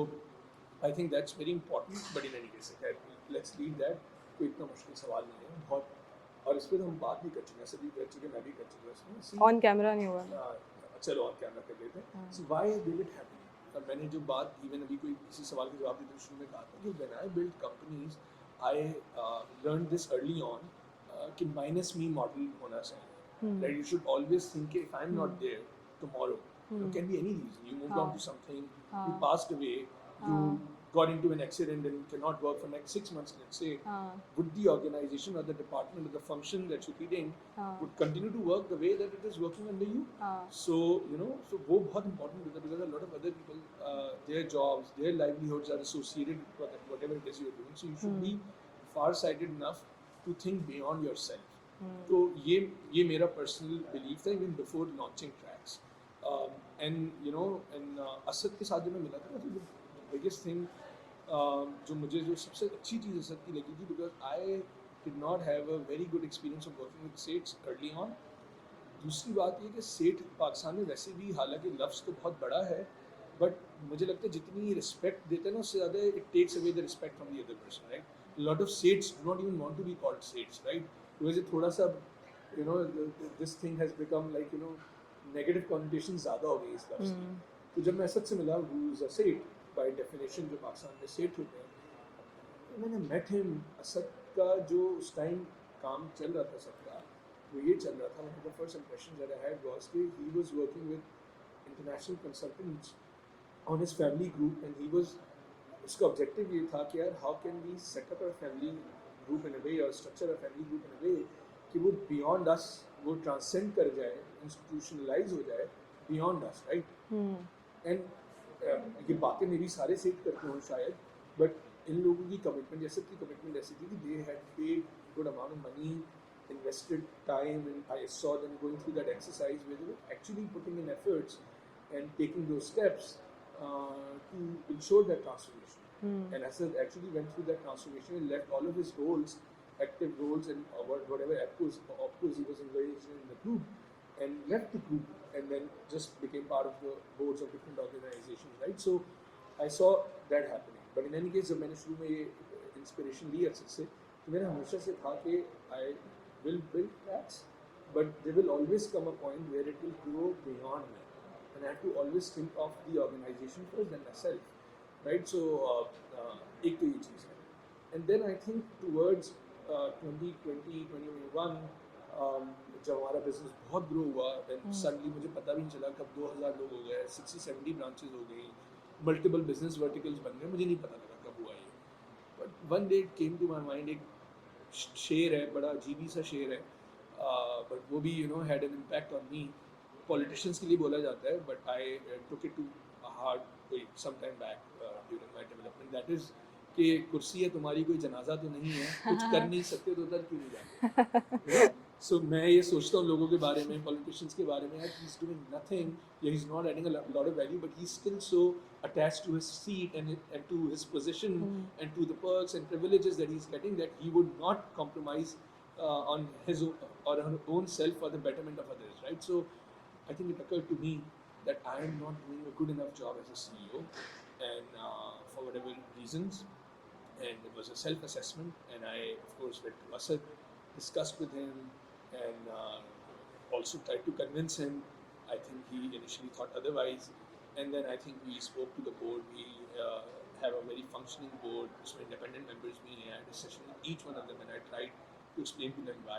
I think that's very important. But in any case, let's leave that. कोई इतना मुश्किल सवाल नहीं है बहुत, और इस पर हम बात भी कर चुके हैं, सभी कर चुके, मैं भी कर चुका इसमें. ऑन कैमरा नहीं हुआ, चलो ऑन कैमरा कर लेते हैं. So why did it happen? मैंने जो बात इवन अभी कोई किसी सवाल के जवाब देते हुए शुरू में कहा था कि when I build companies I learn this early on कि माइनस मी मॉडल होना चाहिए, right? You should always think if I am not there tomorrow, it can be any reason, you moved on to something, you passed away, you got into an accident and cannot work for next 6 months, let's say, would the organization or the department or the function that you're leading would continue to work the way that it is working under you? So you know, so वो बहुत important होता है because a lot of other people, their jobs, their livelihoods are associated with whatever it is you're doing, so you should be far-sighted enough to think beyond yourself. तो ये मेरा personal belief था even before launching Tracks. And you know, and Asad के साथ जब मैं मिला था ना, तो the biggest thing जो सबसे अच्छी चीज़ असद की लगी थी, because I did not have a very good experience of working with Seths early on. दूसरी बात ये कि सेठ पाकिस्तान में वैसे भी, हालांकि लफ्ज़ तो बहुत बड़ा है, बट मुझे लगता है जितनी रिस्पेक्ट देते हैं ना, उससे ज़्यादा it takes away the respect from the other person, right? Lot of sets do not even want to be called sets, right? Because ये थोड़ा सा, you know, this thing has become like, you know, negative connotation ज़्यादा हो गई इस लफ्ज़ की. तो जब मैं असद से मिला, हु इज़ अ सेठ बाय डेफिनेशन, जो पाकिस्तान में सेठ होते हैं, तो मैंने मेट हिम. असद का जो उस टाइम काम चल रहा था सबका, वो ये चल रहा था, one of the first impressions that I had was कि he was working with international consultants on his family group, and he was, उसका objective ये था कि यार how can we set up a family group in a way or structure a family group in a way कि वो beyond us, वो transcend कर जाए, institutionalize हो जाए beyond us, right? And ये बातें मेरी सारे सेट करते हों शायद, but इन लोगों की कमिटमेंट, जैसे की कमिटमेंट ऐसी थी कि they had paid good amount of money, invested time, and I saw them going through that exercise where they were actually putting in efforts and taking those steps to ensure that transformation. And Asad actually went through that transformation and left all of his roles, active roles, and whatever opcos he was engaged in the group, and left the group, and then just became part of the boards of different organizations, right? So I saw that happening. But in any case, जब मैंने शुरू में ये inspiration ली असद से, तो मैंने हमेशा से था कि I will build Tracks, but there will always come a point where it will grow beyond me, and I have to always think of the organization first than myself, right? So एक तो ये चीज़ है, and then I think towards 2020 2021 जब हमारा business बहुत grow हुआ, then suddenly मुझे पता भी नहीं चला कब 2000 लोग हो गए, 60-70 ब्रांचेस हो गई, मल्टीपल बिजनेस वर्टिकल्स बन गए, मुझे नहीं पता लगा कब हुआ ये. But one day it came to my mind, एक शेर है, बड़ा अजीबी सा शेर है, बट वो भी, you know, had an impact on me. Politicians के लिए बोला जाता है, but I took it to heart some time back during my development. That is कि कुर्सी है तुम्हारी, कोई जनाजा तो नहीं है, कुछ कर नहीं सकते तो उधर क्यों नहीं जाते. सो मैं ये सोचता हूँ लोगों के बारे में, पॉलिटिशियंस के बारे में, he is doing nothing, he is not adding a lot of value, but he is still so attached to his seat and to his position and to the perks and privileges that he's getting, that he would not compromise on his or her own self for the betterment of others, right? So I think it occurred to me that I am not doing a good enough job as a CEO, and for whatever reasons, and it was a self-assessment, and I of course went to Asad, discussed with him, and also tried to convince him. I think he initially thought otherwise. And then I think we spoke to the board. We have a very functioning board, so independent members. We had a session with each one of them, and I tried to explain to them why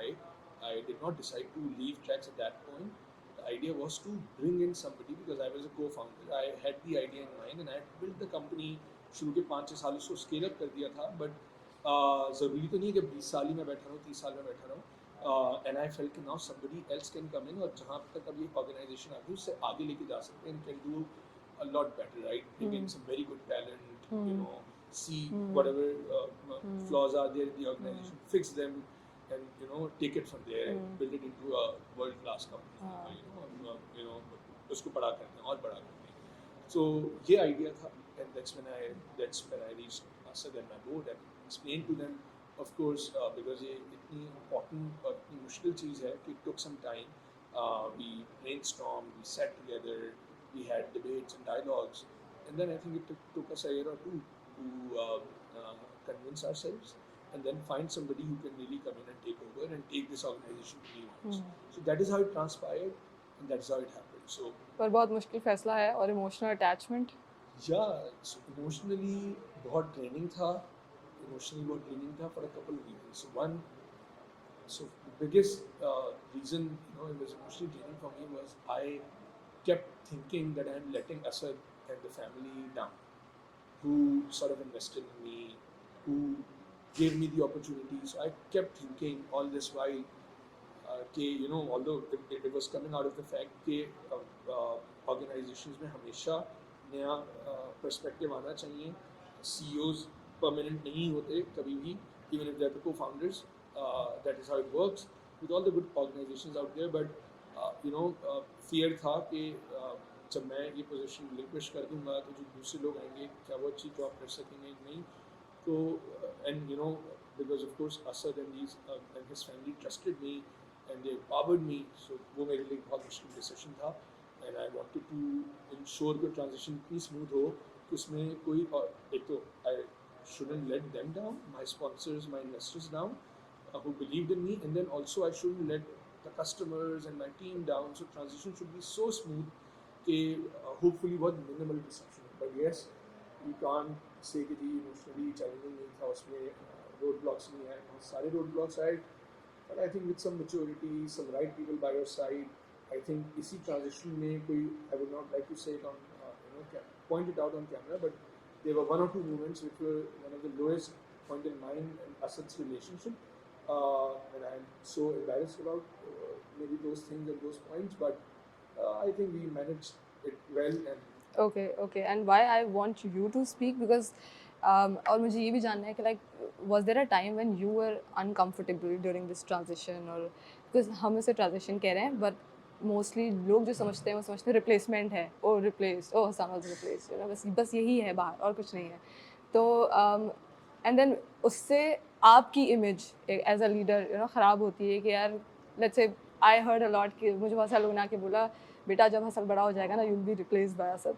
I did not decide to leave Tracks at that point. The idea was to bring in somebody because I was a co-founder. I had the idea in mind, and I had built the company. शुरू के 5-6 साल उसको scale up कर दिया था, but ज़रूरी तो नहीं कि 20 साल ही मैं बैठा रहूँ, 30 साल में बैठा रहूँ. And I felt कि now somebody else can come in, और जहाँ तक अब ये ऑर्गेनाइजेशन आ गई उससे आगे लेके जा सकते हैं, and can do a lot better, right? Bring in some very good talent, you know, see whatever flaws are there in the organization, fix them, and you know, take it from there and build it into a world-class company. You know, उसको बड़ा करते हैं और बड़ा करते हैं. So ये idea था, and that's when I reached Asad and my board and explained to them, of course, because ये इतनी important और इतनी मुश्किल चीज़ है कि it took some time. We brainstormed, we sat together. We had debates and dialogues, and then I think it took us a year or two to convince ourselves, and then find somebody who can really come in and take over and take this organization to new heights. So that is how it transpired, and that's how it happened. So पर बहुत मुश्किल फैसला है, और emotional attachment so emotionally बहुत training था, for a couple of reasons. So one, so the biggest reason, it was emotionally draining for me was I kept thinking that I'm letting Asad and the family down, who sort of invested in me, who gave me the opportunity. So I kept thinking all this while, although it was coming out of the fact that organizations में हमेशा नया perspective आना चाहिए. CEOs permanent नहीं होते कभी भी, even if they're the co-founders. That is how it works with all the good organizations out there. But fear था कि जब मैं ये पोजीशन रिलिंक्विश कर दूंगा तो जो दूसरे लोग आएंगे क्या वो अच्छी जॉब कर सकेंगे कि नहीं. तो and because of course Asad and his family trusted me and they empowered me, so वो मेरे लिए बहुत मुश्किल डिसीजन था. And I wanted to ensure कि transition इतनी smooth हो कि उसमें कोई एक तो I shouldn't let them down, my sponsors, my investors down, who believed in me, and then also I shouldn't let the customers and my team down. So transition should be so smooth कि hopefully बहुत minimal disruption. But yes, you can't say कि जी emotionally challenging नहीं था उसमें, road blocks नहीं आए, बहुत सारे road blocks आए. But I think with some maturity, some right people by your side, I think इसी transition में कोई, I would not like to say it on, point it out on camera, but there were one or two moments which were one of the lowest point in mine and Asad's relationship, and I'm so embarrassed about maybe those things and those points, but I think we managed it well. And Okay, and why I want you to speak because और मुझे ये भी जानना है कि like was there a time when you were uncomfortable during this transition or because हम इसे transition कह रहे हैं but mostly लोग जो समझते हैं वो समझते हैं replacement है, Hassan was replaced, बस यही है बाहर और कुछ नहीं है. तो and then उससे आपकी image as a leader ख़राब होती है कि यार let's say I heard a lot कि मुझे बहुत सारे लोगों ने आके बोला बेटा जब हसल बड़ा हो जाएगा ना you'll be replaced by Asad.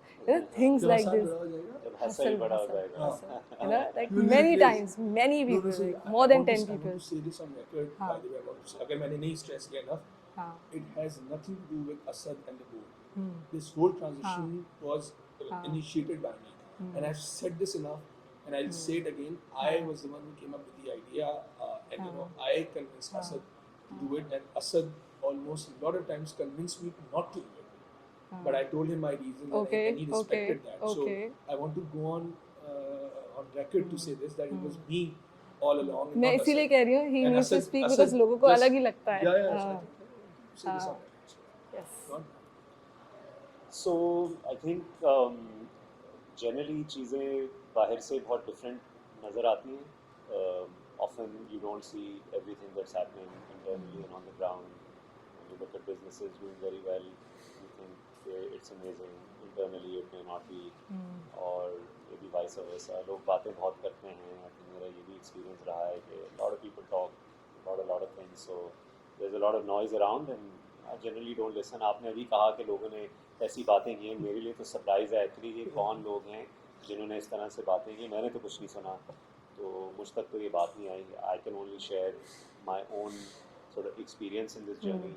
Things जब like आसान this. बड़ा हो जाएगा, जब हसल बड़ा हो जाएगा. Like You will be many replaced. times, many No, people, see, like more than 10 I people. want to say this on record, by हाँ. the way. I want to say, अगर मैंने नहीं stress किया enough, हाँ. it has nothing to do with Asad and the board. This whole transition was initiated by me, and I've said this enough, and I'll say it again. I was the one who came up with the idea, and I convinced Asad to do it, and Asad almost a lot of times convinced me not to do it. But I told him my reasons, and he respected that. So I want to go on record to say this, that it was me all along. and मैं not इसीलिए Asad. कह रही हूँ he And needs to Asad- speak Asad because लोगों को just- अलग ही लगता है. Yeah, so I think say this on record. So, Yes. not- So I think generally चीज़ें बाहर से बहुत different नज़र आती हैं. Often you don't see everything that's happening internally and on the ground. When you look at businesses doing very well, you think it's amazing. Internally it may not be, or maybe vice versa. लोग बातें बहुत करते हैं. I think मेरा ये भी experience रहा है कि a lot of people talk about a lot of things. So there's a lot of noise around and I generally don't listen. आपने अभी कहा कि लोगों ने ऐसी बातें की हैं. मेरे लिए तो सरप्राइज़ है एक्चुअली ये कौन लोग हैं जिन्होंने इस तरह से बातें की. मैंने तो कुछ नहीं सुना, तो मुझ तक तो ये बात नहीं आई. I can only share my own sort of experience in this journey.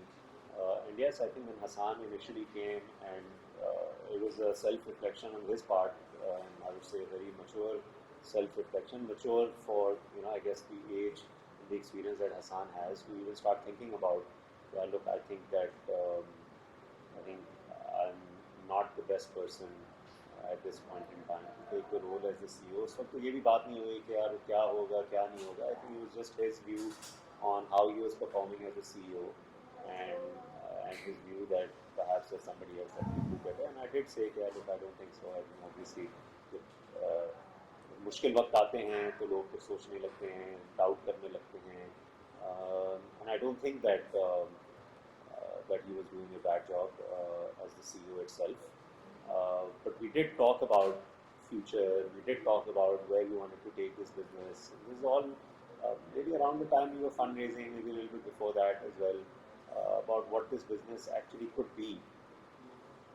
And yes, I think when Hassan initially came, and it was a self-reflection on his part, and I would say a very mature self-reflection, mature for I guess the age and the experience that Hassan has to even start thinking about. Yeah, look, I think that I think I'm not the best person at this point in time to take the role as the CEO. उस वक्त तो ये भी बात नहीं हुई कि यार क्या होगा क्या नहीं होगा. I think it was just his view on how he was performing as a CEO, and his view that perhaps there's somebody else that can do better. And I did say that look, I don't think so. I think obviously मुश्किल वक्त आते हैं तो लोग फिर सोचने लगते हैं, डाउट करने लगते हैं. And I don't think that that he was doing a bad job as the CEO itself. But we did talk about future. We did talk about where we wanted to take this business. This is all maybe around the time we were fundraising, maybe a little bit before that as well, about what this business actually could be.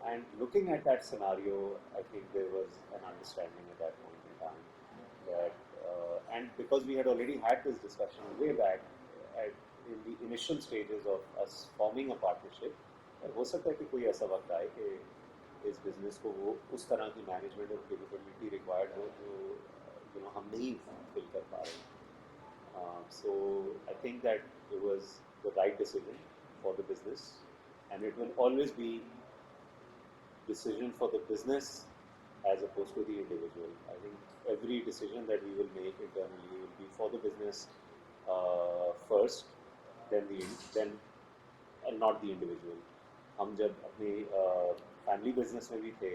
And looking at that scenario, I think there was an understanding at that point in time that, and because we had already had this discussion way back in the initial stages of us forming a partnership, हो सकता है कि कोई ऐसा वक्त आए कि इस बिजनेस को वो उस तरह की मैनेजमेंट और कैपेबिलिटी रिक्वायर्ड हो जो हम नहीं फिल कर पा रहे हैं. So I think that it was the right decision for the business, and it will always be decision for the business as opposed to the individual. I think every decision that we will make internally will be for the business first, then and not the individual. हम जब अपने family business में भी थे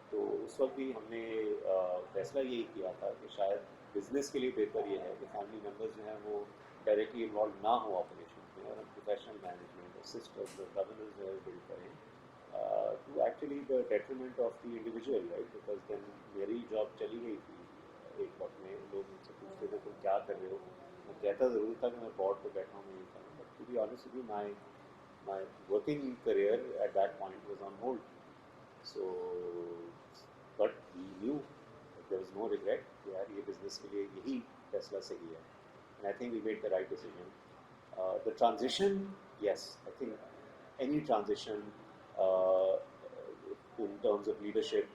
तो उस वक्त भी हमने फैसला यही किया था कि शायद बिजनेस के लिए बेहतर ये है कि फैमिली मेम्बर्स जो हैं वो डायरेक्टली इन्वॉल्व ना हो ऑपरेशन में और हम प्रोफेशनल मैनेजमेंट और सिस्टम्स और गवर्नेंस जो है बिल्ड करें to actually the detriment of the individual, right? Because then मेरी जॉब चली गई थी एक वक्त में. लोग मुझसे पूछते थे तुम क्या कर रहे हो. मैं कहता ज़रूर था कि मैं बोर्ड पर बैठा हूँ यही करूँ, but to be honest with you my working career at that point was on hold. So, but we knew that there was no regret. यार ये business के लिए यही फैसला सही है. And I think we made the right decision. The transition, yes, I think any transition in terms of leadership,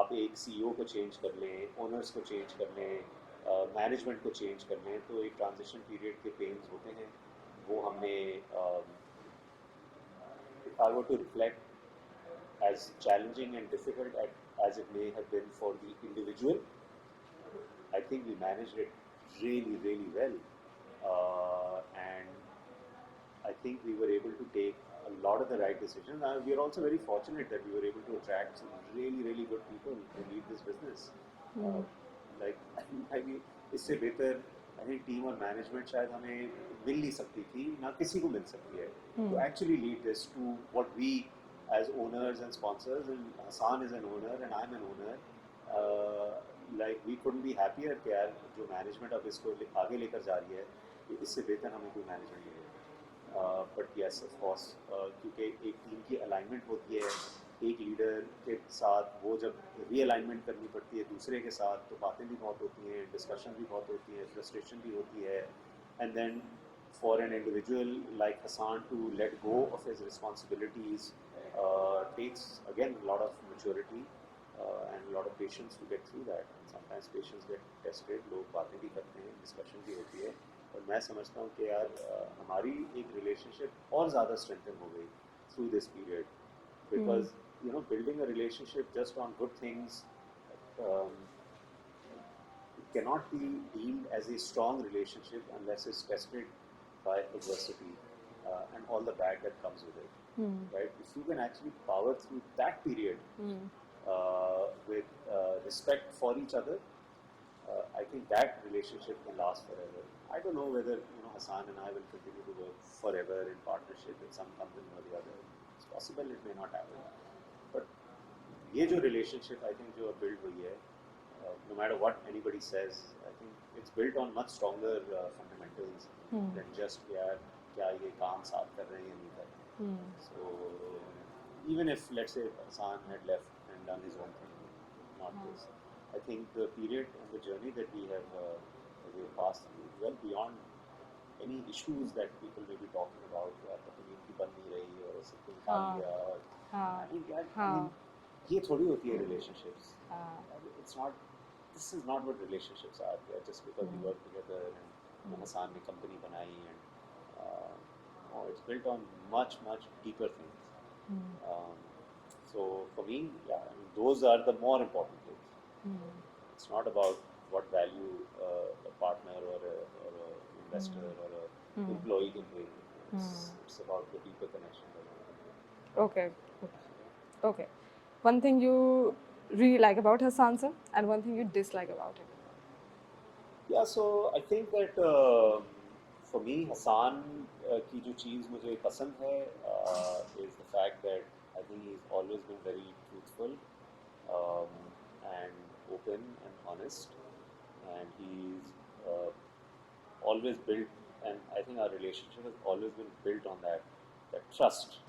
आप एक CEO को change कर लें, owners को change कर लें, management को change कर लें, तो एक transition period के pains होते हैं. वो हमने if I were to reflect as challenging and difficult as it may have been for the individual, I think we managed it really, really well. And I think we were able to take a lot of the right decisions. We are also very fortunate that we were able to attract some really, really good people to lead this business. I mean, इससे बेहतर I think team और management शायद हमें मिल नहीं सकती थी, ना किसी को मिल सकती है. To actually lead this to what we as owners and sponsors, and Hassan is an owner and I'm an owner, like we couldn't be happier कि यार जो management अब इसको आगे लेकर जा रही है, इससे बेहतर हमें कोई management नहीं है. But yes, of course, क्योंकि एक टीम की alignment होती है, एक लीडर के साथ वो जब रीअलाइनमेंट करनी पड़ती है दूसरे के साथ, तो बातें भी बहुत होती हैं, डिस्कशन भी बहुत होती है, फ्रस्ट्रेशन भी होती है. And then for an individual like Hassan to let go of his responsibilities takes again a lot of maturity and a lot of patience to get through that. And sometimes patience get tested. लोग बातें भी करते हैं, discussion भी होती है, और मैं समझता हूँ कि यार हमारी एक relationship और ज़्यादा strengthen हो गई through this period, because you know, building a relationship just on good things it cannot be deemed as a strong relationship unless it's tested by adversity and all the bad that comes with it. Right? If you can actually power through that period with respect for each other, I think that relationship can last forever. I don't know whether Hassan and I will continue to work forever in partnership with some company or the other. It's possible, it may not happen. But ये जो relationship I think जो build हुई है, no matter what anybody says, I think it's built on much stronger fundamentals than just यार क्या ये काम साथ कर रहे हैं या नहीं कर रहे हैं. So even if let's say Hassan had left and done his own thing, not this, I think the period and the journey that we have passed through is well beyond any issues that people may be talking about. यार company की बन नहीं रही और सबको निकाल दिया और I mean यार ये थोड़ी होती है relationships. It's not. This is not what relationships are. Just because we work together and Hassan ने company बनाई and it's built on much deeper things. So for me, yeah, I mean, those are the more important things. It's not about what value a partner or a investor or a employee can bring. It's about the deeper connection. Okay. One thing you really like about Hassan sir and one thing you dislike about him. Yeah, so I think that for me Hassan की जो चीज़ मुझे पसंद है is the fact that I think he's always been very truthful and open and honest, and he's always built, and I think our relationship has always been built on that trust.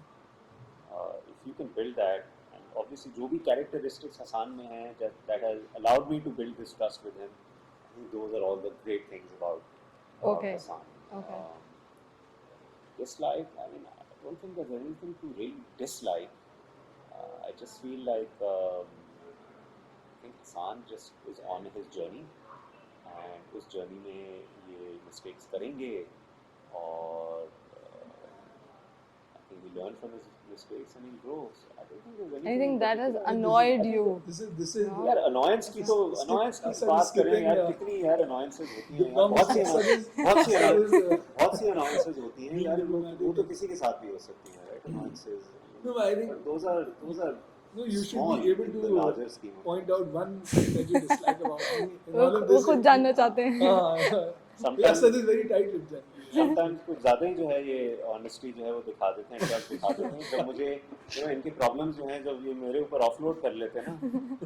If you can build that, and obviously जो भी characteristics Hassan में हैं that has allowed me to build this trust with him, I think those are all the great things about Hassan. Dislike, I mean, I don't think there's anything to really dislike. I I just feel like I think Hassan just is on his journey, and उस journey में ये mistakes करेंगे, और I think he learn from his mistakes and he'll grow. So I don't think there's anything Anything in that has particular. annoyed you? This is यार annoyance की तो annoyance की Asad is बात करें skipping, यार, कितनी यार annoyances होती हैं यार, diplomacy. बहुत सी annoyances होती हैं यार, वो तो किसी के साथ भी हो सकती हैं, right? Annoyances. No, I think But those are no, you should small be able in the larger to scheme of point out one thing that you dislike about me. In all of वो this, खुद जानना चाहते हैं. Sometimes- Asad is very tight-lipped. sometimes कुछ ज़्यादा ही जो है ये ऑनेस्टी जो है वो दिखा देते हैं, ट्रस्ट दिखा देते हैं, जब मुझे इनके प्रॉब्लम्स जो हैं जब ये मेरे ऊपर ऑफलोड कर लेते हैं ना,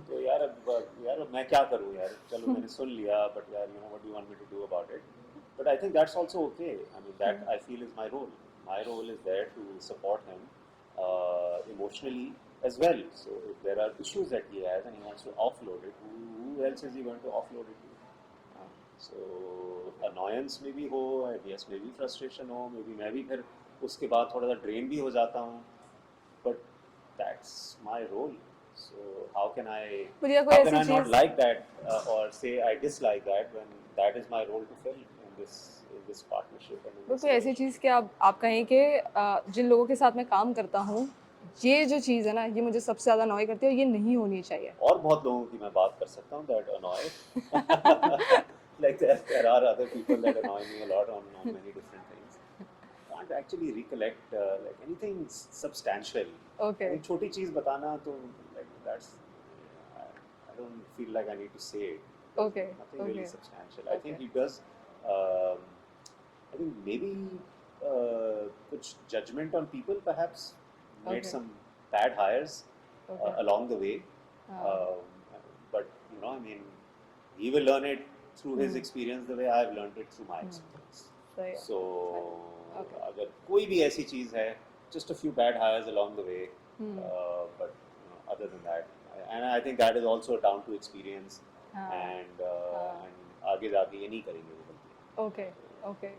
तो यार मैं क्या करूँ यार, चलो मैंने सुन लिया, बट यार what do you want me to do about it. But I think that's also okay. I mean that I feel is my role is there to support him emotionally as well. So if there are issues that he has and he wants to offload it, who else is he going to offload it to? So annoyance में भी हो, yes, maybe frustration हो, maybe मैं भी फिर उसके बाद थोड़ा सा drain भी हो जाता हूँ, but that's my role. So how can I मुझे कोई ऐसी not चीज like that or say I dislike that when that is my role to fill in this partnership and in वो this कोई ऐसी चीज़ कि आप कहें कि जिन लोगों के साथ मैं काम करता हूँ, ये जो चीज़ है ना, ये मुझे सबसे ज़्यादा अनॉय करती है और ये नहीं होनी चाहिए. और बहुत लोगों की मैं बात कर सकता हूँ that annoy. Like there are other people that annoy me a lot on many different things. Can't actually recollect like anything substantial. Okay. एक छोटी चीज़ बताना तो like that's I don't feel like I need to say it. Okay. Nothing really Okay. substantial. I think Okay. he does. I think maybe कुछ judgment on people perhaps made Okay. some bad hires Okay. along the way. But I mean, he will learn it through his experience the way I have learned it through my experience. सही है. So Okay. अगर कोई भी ऐसी चीज़ है, just a few bad hires along the way, but other than that, and I think that is also down to experience, हाँ. and आगे जाके ये नहीं करेंगे वो गलती. Okay. Okay.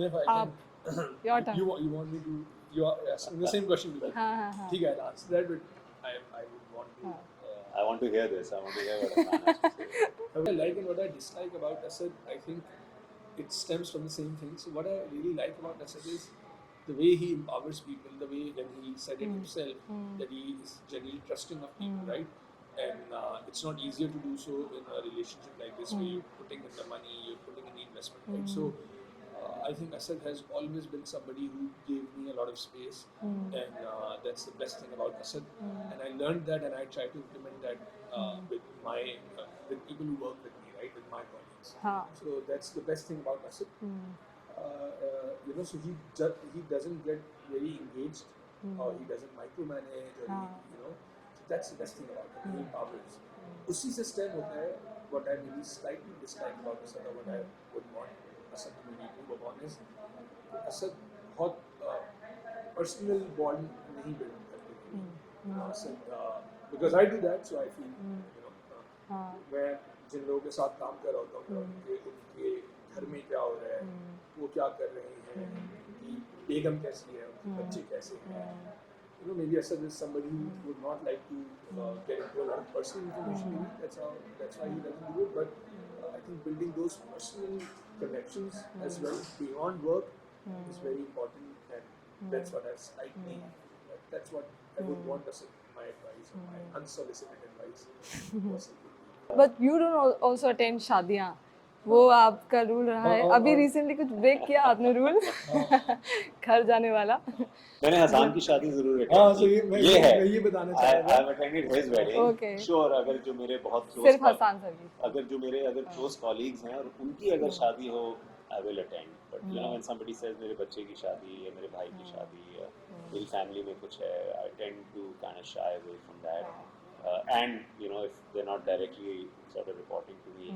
If I आप can, your turn. you want me to? You are asking the same question to me. हाँ हाँ हाँ. ठीक है, I'll answer that, but I would want to. I want to hear this. I want to hear what Hassan has to say. What I like and what I dislike about Asad, I think it stems from the same thing. So what I really like about Asad is the way he empowers people, the way when he said it himself that he is genuinely trusting of people, right? And it's not easier to do so in a relationship like this where you're putting in the money, you're putting in the investment, right? So I think Asad has always been somebody who gave me a lot of space, and that's the best thing about Asad. And I learned that, and I try to implement that with with people who work with me, right, with my colleagues. हाँ. So that's the best thing about Asad. So he doesn't get very engaged, or he doesn't micromanage, or so that's the best thing about him. He empowers. उसी से stem होता है what I maybe slightly dislike about Asad, or what I would want Asad to maybe improve upon is Asad बहुत personal bond नहीं build करते. Asad, because I do that, so I feel मैं जिन लोगों के साथ काम कर रहा होता हूँ उनके घर में क्या हो रहा है, वो क्या कर रहे हैं, उनकी बेगम कैसी है, उनके बच्चे कैसे हैं. Maybe Asad is somebody who would not like to get into a lot of personal information. Maybe that's why he doesn't do it. But I think building those personal connections as well beyond work is very important, and that's what has liked me. That's what I would want Asad, my advice, my unsolicited advice. Was But you don't also attend शादियाँ. वो आपका rule रहा है. अभी recently कुछ break किया आपने rule घर जाने वाला. मैंने हसान की शादी जरूर हाँ, attend so की. ये है. मैं ये बताना चाह रहा था. I have attended his wedding. Okay. Sure, अगर जो मेरे बहुत close सिर्फ हसान सर की. अगर close colleagues हैं और उनकी अगर शादी हो, I will attend. But when somebody says मेरे बच्चे की शादी या मेरे भाई की शादी या मेरी family में कुछ है, I tend to kind of shy away from that. And if they're not directly sort of reporting to me,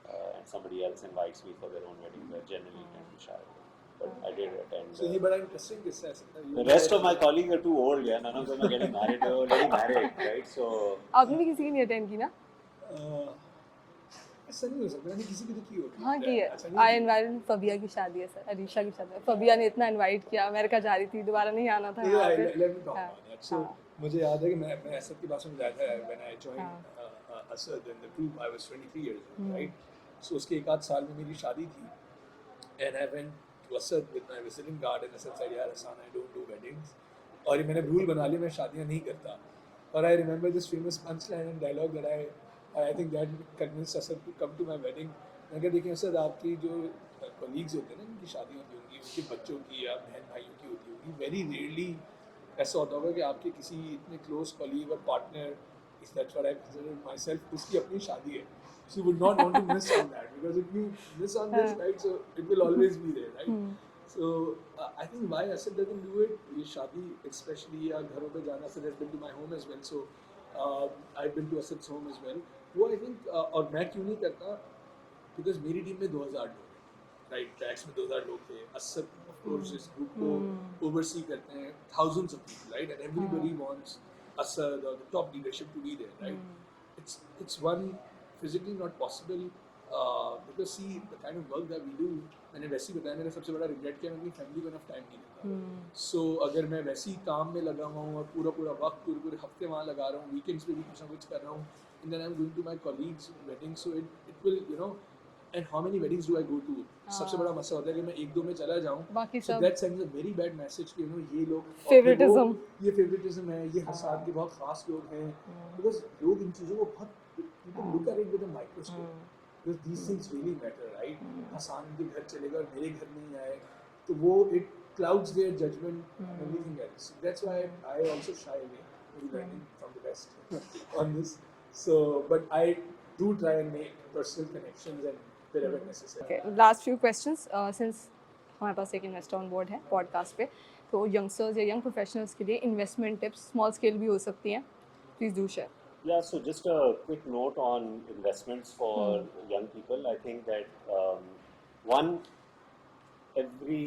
and somebody else invites me for their own wedding, I generally tend to shy away. But I did attend. So ये बड़ा interesting किस्सा है. The rest of my colleagues are too old, yeah. None of them are getting married. They're already married, right? So. आपने भी किसी की नहीं attend की ना? ऐसा नहीं हो सकता. मैंने किसी की तो की होगी. हाँ की है. आई इनवाइटेड फबिया की शादी है सर, अरीशा की शादी है. फबिया ने इतना इनवाइट किया, अमेरिका जा रही थी, दोबारा नहीं आना था यहाँ पे. Let me talk about that. So मुझे याद है कि मैं असद के पास में गया था व्हेन आई हाँ। Joined Asad in the troupe I was 23 years old hmm. Right so उसके एक आध साल में मेरी शादी थी and I went to Asad with my visiting card and Asad said यार Hasan I don't do weddings और ये मैंने रूल बना लिया मैं शादियां नहीं करता और I remember this famous punch line and dialogue that I think that convinced Asad to come to my wedding मैं कहा देखिए असद आपकी जो कलीग्स होते हैं ना जिनकी शादी होती होंगी उनके बच्चों की या बहन भाइयों की होती होगी वेरी रेयरली ऐसा होता होगा कि आपके किसी इतने क्लोज कलीग और पार्टनर इस that's what I consider my self उसकी अपनी शादी है so you would not want to miss on that because if you miss on this हाँ। right so it will always be there right hmm. so I think why Asad doesn't do it ये शादी especially या घरों पे जाना Asad has been to my home as well so I've been to Asad's home as well वो I think और मैं क्यों नहीं करता बिकॉज मेरी टीम में 2000 लोग हैं राइट बैक्स में 2000 लोग थे असद ऑफ कोर्स इस ग्रुप को ओवरसी करते हैं thousands of people right and everybody wants Asad और the top leadership to be there right it's one physically not possible because see the kind of work that we do मैंने वैसे ही बताया मेरा सबसे बड़ा रिग्रेट क्या मैं अपनी फैमिली को इनफ टाइम नहीं देता सो अगर मैं वैसे ही काम में लगा हुआ हूँ और पूरा वक्त पूरे हफ्ते वहाँ लगा रहा हूँ वीकेंड्स पे भी कुछ ना कुछ कर रहा हूँ and then I'm going to my colleagues' weddings so it will you know and how many weddings do I go to सबसे बड़ा मसला होता है कि मैं एक दो में चला जाऊँ बाकी so सब that sends a very bad message कि you know ये लोग और Favoritism. ये favoritism है ये हसान के बहुत खास लोग हैं because लोग इन चीज़ों को बहुत people look at it with a microscope because these things really matter right Hasan के घर चलेगा और मेरे घर नहीं आए तो वो it clouds their judgment and everything else that's why I also shy away maybe learning from the best on this so but I do try and make personal connections and wherever necessary Okay, last few questions since हमारे पास एक investor on board है podcast पे तो youngsters या young professionals के लिए investment tips small scale भी हो सकती हैं please do share Yeah, so just a quick note on investments for young people. I think that one, every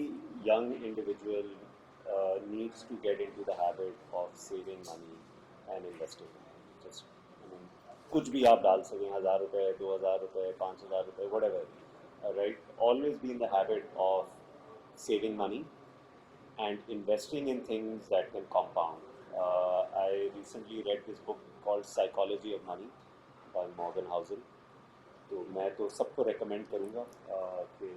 young individual needs to get into the habit of saving money and investing. Just, I mean, कुछ भी आप डाल सकें 1000 रुपए 2000 रुपए 5000 रुपए whatever, right? Always be in the habit of saving money and investing in things that can compound. I recently read this book called Psychology of Money by Morgan Housel. तो मैं तो सबको recommend करूँगा कि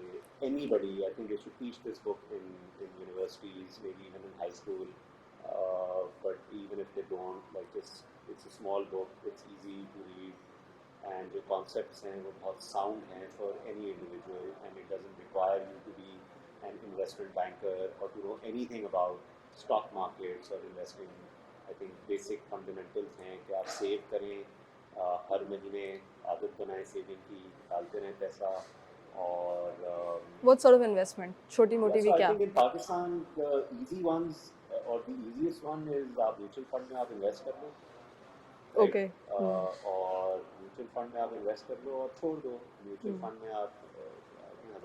anybody, I think they should teach this book in universities, maybe even in high school. But even if they don't, like it's a small book, it's easy to read, and जो concepts हैं वो बहुत sound हैं for any individual, and it doesn't require you to be an investment banker or to know anything about stock markets or investing. I think basic fundamentals हैं कि आप save करें, हर महीने आदत बनाएं सेविंग की, डालते रहें पैसा और व्हाट सॉर्ट ऑफ इन्वेस्टमेंट छोटी मोटी yeah, भी so I क्या think in Pakistan the easy ones or the easiest one is आप म्यूचुअल फंड में आप इन्वेस्ट कर लो right? Okay. और म्यूचुअल फंड में आप इन्वेस्ट कर लो और छोड़ दो म्यूचुअल फंड में आप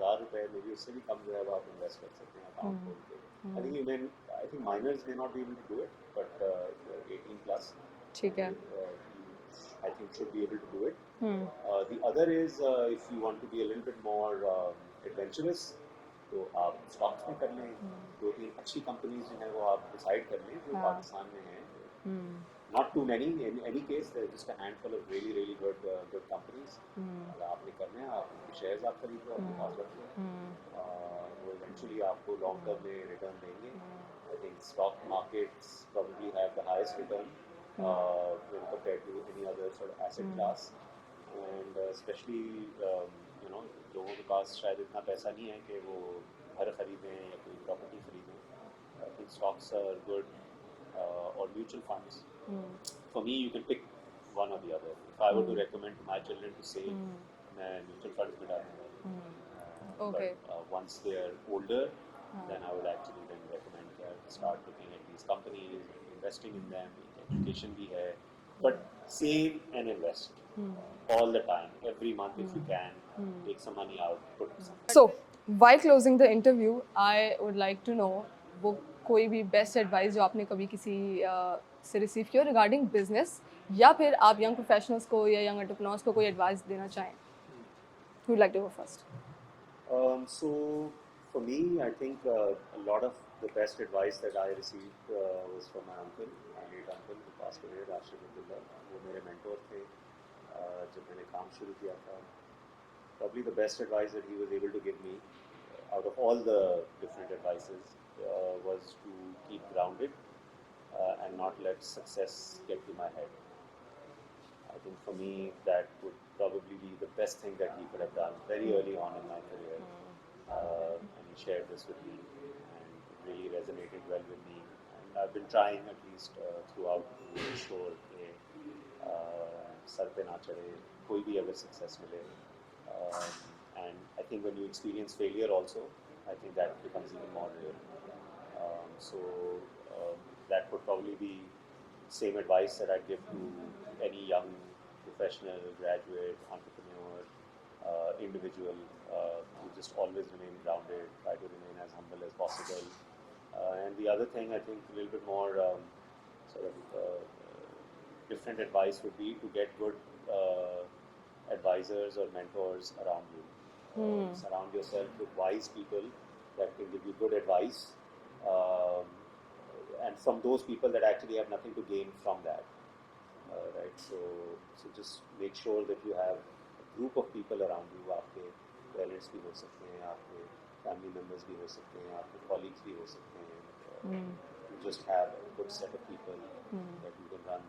1000 रुपए मे बी उससे भी कम जो है वो आप इन्वेस्ट कर सकते हैं अकाउंट खोल के I think minors may not be able to do it but 18 plus ठीक है I think should be able to do it. The other is if you want to be a little bit more adventurous, तो आप stocks में कर लें, दो तीन अच्छी कंपनीज जो हैं वो आप डिसाइड कर लें जो पाकिस्तान में हैं. Not too many in any case. There's just a handful of really good companies. अगर आपने करने हैं आप उनके शेयर्स आप खरीद लो अपने पास रख लो वो eventually आपको long term में रिटर्न देंगे. I think stock markets probably have the highest return when compared to any other sort of asset class, and especially लोगों के पास शायद इतना पैसा नहीं है कि वो घर खरीदें या कोई प्रॉपर्टी खरीदें. I think stocks are good or mutual funds. For me, you can pick one or the other. If I were to recommend to my children to save, मैं mutual funds में डालूंगा. Okay. But once they are older, then I would actually then recommend that start looking at these companies, investing in them. Education भी है, but save and invest all the time, every month if you can. Take some money out, put some. So, while closing the interview, I would like to know वो कोई भी best advice जो आपने कभी किसी से रिसीव किया regarding business या फिर आप यंग प्रोफेशनल्स को या यंग एंटरप्रेन्योर्स को कोई एडवाइस देना चाहें. Who would like to go first? So for me, I think a lot of the best advice that I received was from my uncle, my late uncle who passed away, Rashid Abdullah. वो मेरे mentor थे जब मैंने काम शुरू किया था. Probably the best advice that he was able to give me out of all the different advices was to keep grounded and not let success get to my head. I think for me that would probably be the best thing that he could have done very early on in my career. And he shared this with me and it really resonated well with me. And I've been trying at least throughout to make sure कि sir पे ना चढ़े, कोई भी अगर success मिले. And I think when you experience failure also, I think that becomes even more real. So that would probably be same advice that I'd give to any young professional, graduate, entrepreneur, individual to just always remain grounded, try to remain as humble as possible. And the other thing I think a little bit more sort of different advice would be to get good advisors or mentors around you. Surround yourself with wise people that can give you good advice, and from those people that actually have nothing to gain from that. Right? So just make sure that you have a group of people around you. आपके parents भी हो सकते हैं, आपके family members भी हो सकते हैं, आपके colleagues भी हो सकते हैं. You just have a good set of people that you can run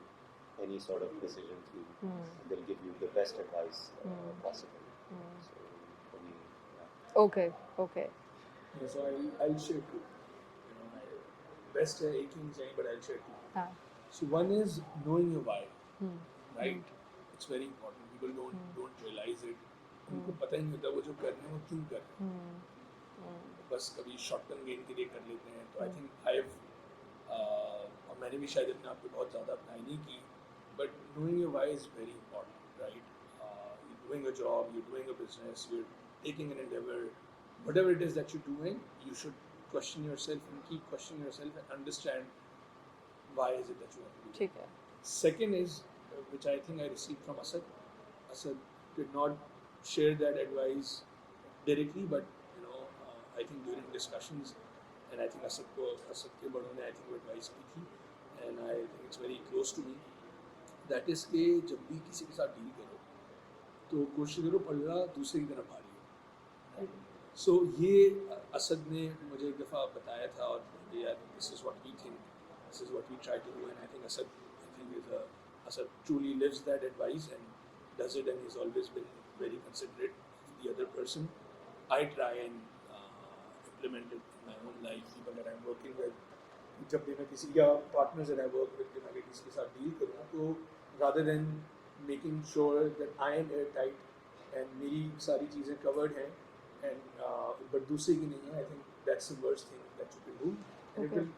any sort of decision through, and they'll give you the best advice possible. So for me, yeah. Okay. Yeah, so I'll share two. You know, best है एक ही नहीं चाहिए, but I'll share two. हाँ. So one is knowing your why, right? It's very important. People don't realize it. उनको पता ही नहीं होता वो जो कर रहे हैं वो क्यों कर रहे हैं. बस कभी शॉर्ट टर्म गेन के लिए कर लेते हैं. तो आई थिंक और मैंने भी शायद अपने आप को बहुत ज़्यादा अप्लाई नहीं की. But knowing your why is very important, right? You're doing a job, you're doing a business, you're taking an endeavor, whatever it is that you're doing, you should question yourself and keep questioning yourself and understand why is it that you want to do it. ठीक है. Second is, which I think I received from Asad. Asad did not share that advice directly, but you know, I think during discussions, and I think Asad के बड़ों ने I think वो advice की थी, and I think it's very close to me. That is कि जब भी किसी के साथ डील करो तो कोशिश करो पल्ला दूसरे की तरफ भारी हो. सो ये असद ने मुझे एक दफ़ा बताया था और यार this is what we think, this is what we try to do. And I think Asad truly lives that advice and does it, and he's always been very considerate of the other person. I try and implement it in my own life. People that I'm working with, जब भी मैं किसी या partners that I work with जब मैं किसी के साथ डील करूँ तो rather than making sure that I am airtight and मेरी सारी चीज़ें covered हैं and but दूसरे की नहीं है, I think that's the worst thing that you can do, and it will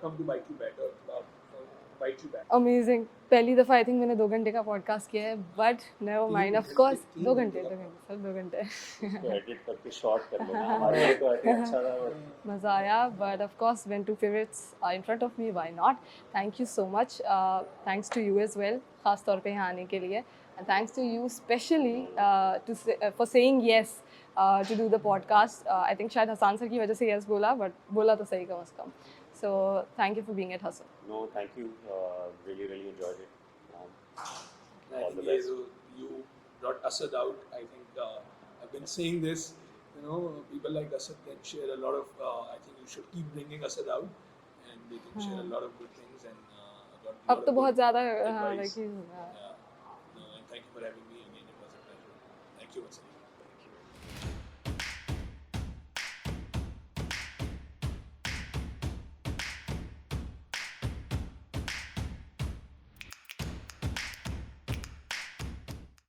come to bite you back or bite you back. Amazing. पहली दफ़ा आई थिंक मैंने 2 घंटे का पॉडकास्ट किया है, but never mind. Of course 2 घंटे sir 2 घंटे. इसको एडिट करके शॉर्ट कर लेना. हमारे लिए तो आई थिंक अच्छा था. मज़ा आया, but of course when two favourites in front of me, why not. Thank you so much. Thanks to you as well, खास तौर पे यहाँ आने के लिए. And thanks to you specially for saying yes to do the podcast. I think शायद Hasan sir की वजह से येस बोला, बट बोला तो सही कम अज़ कम. So thank you for being at Hustle. No, thank you. Really enjoyed it. I All the think best. you brought Asad out. I think I've been saying this. You know, people like Asad can share a lot of. I think you should keep bringing Asad out, and they can share a lot of good things and अब तो बहुत ज़्यादा advice. like No, and thank you for having me again. It was a pleasure. Thank you, Asad.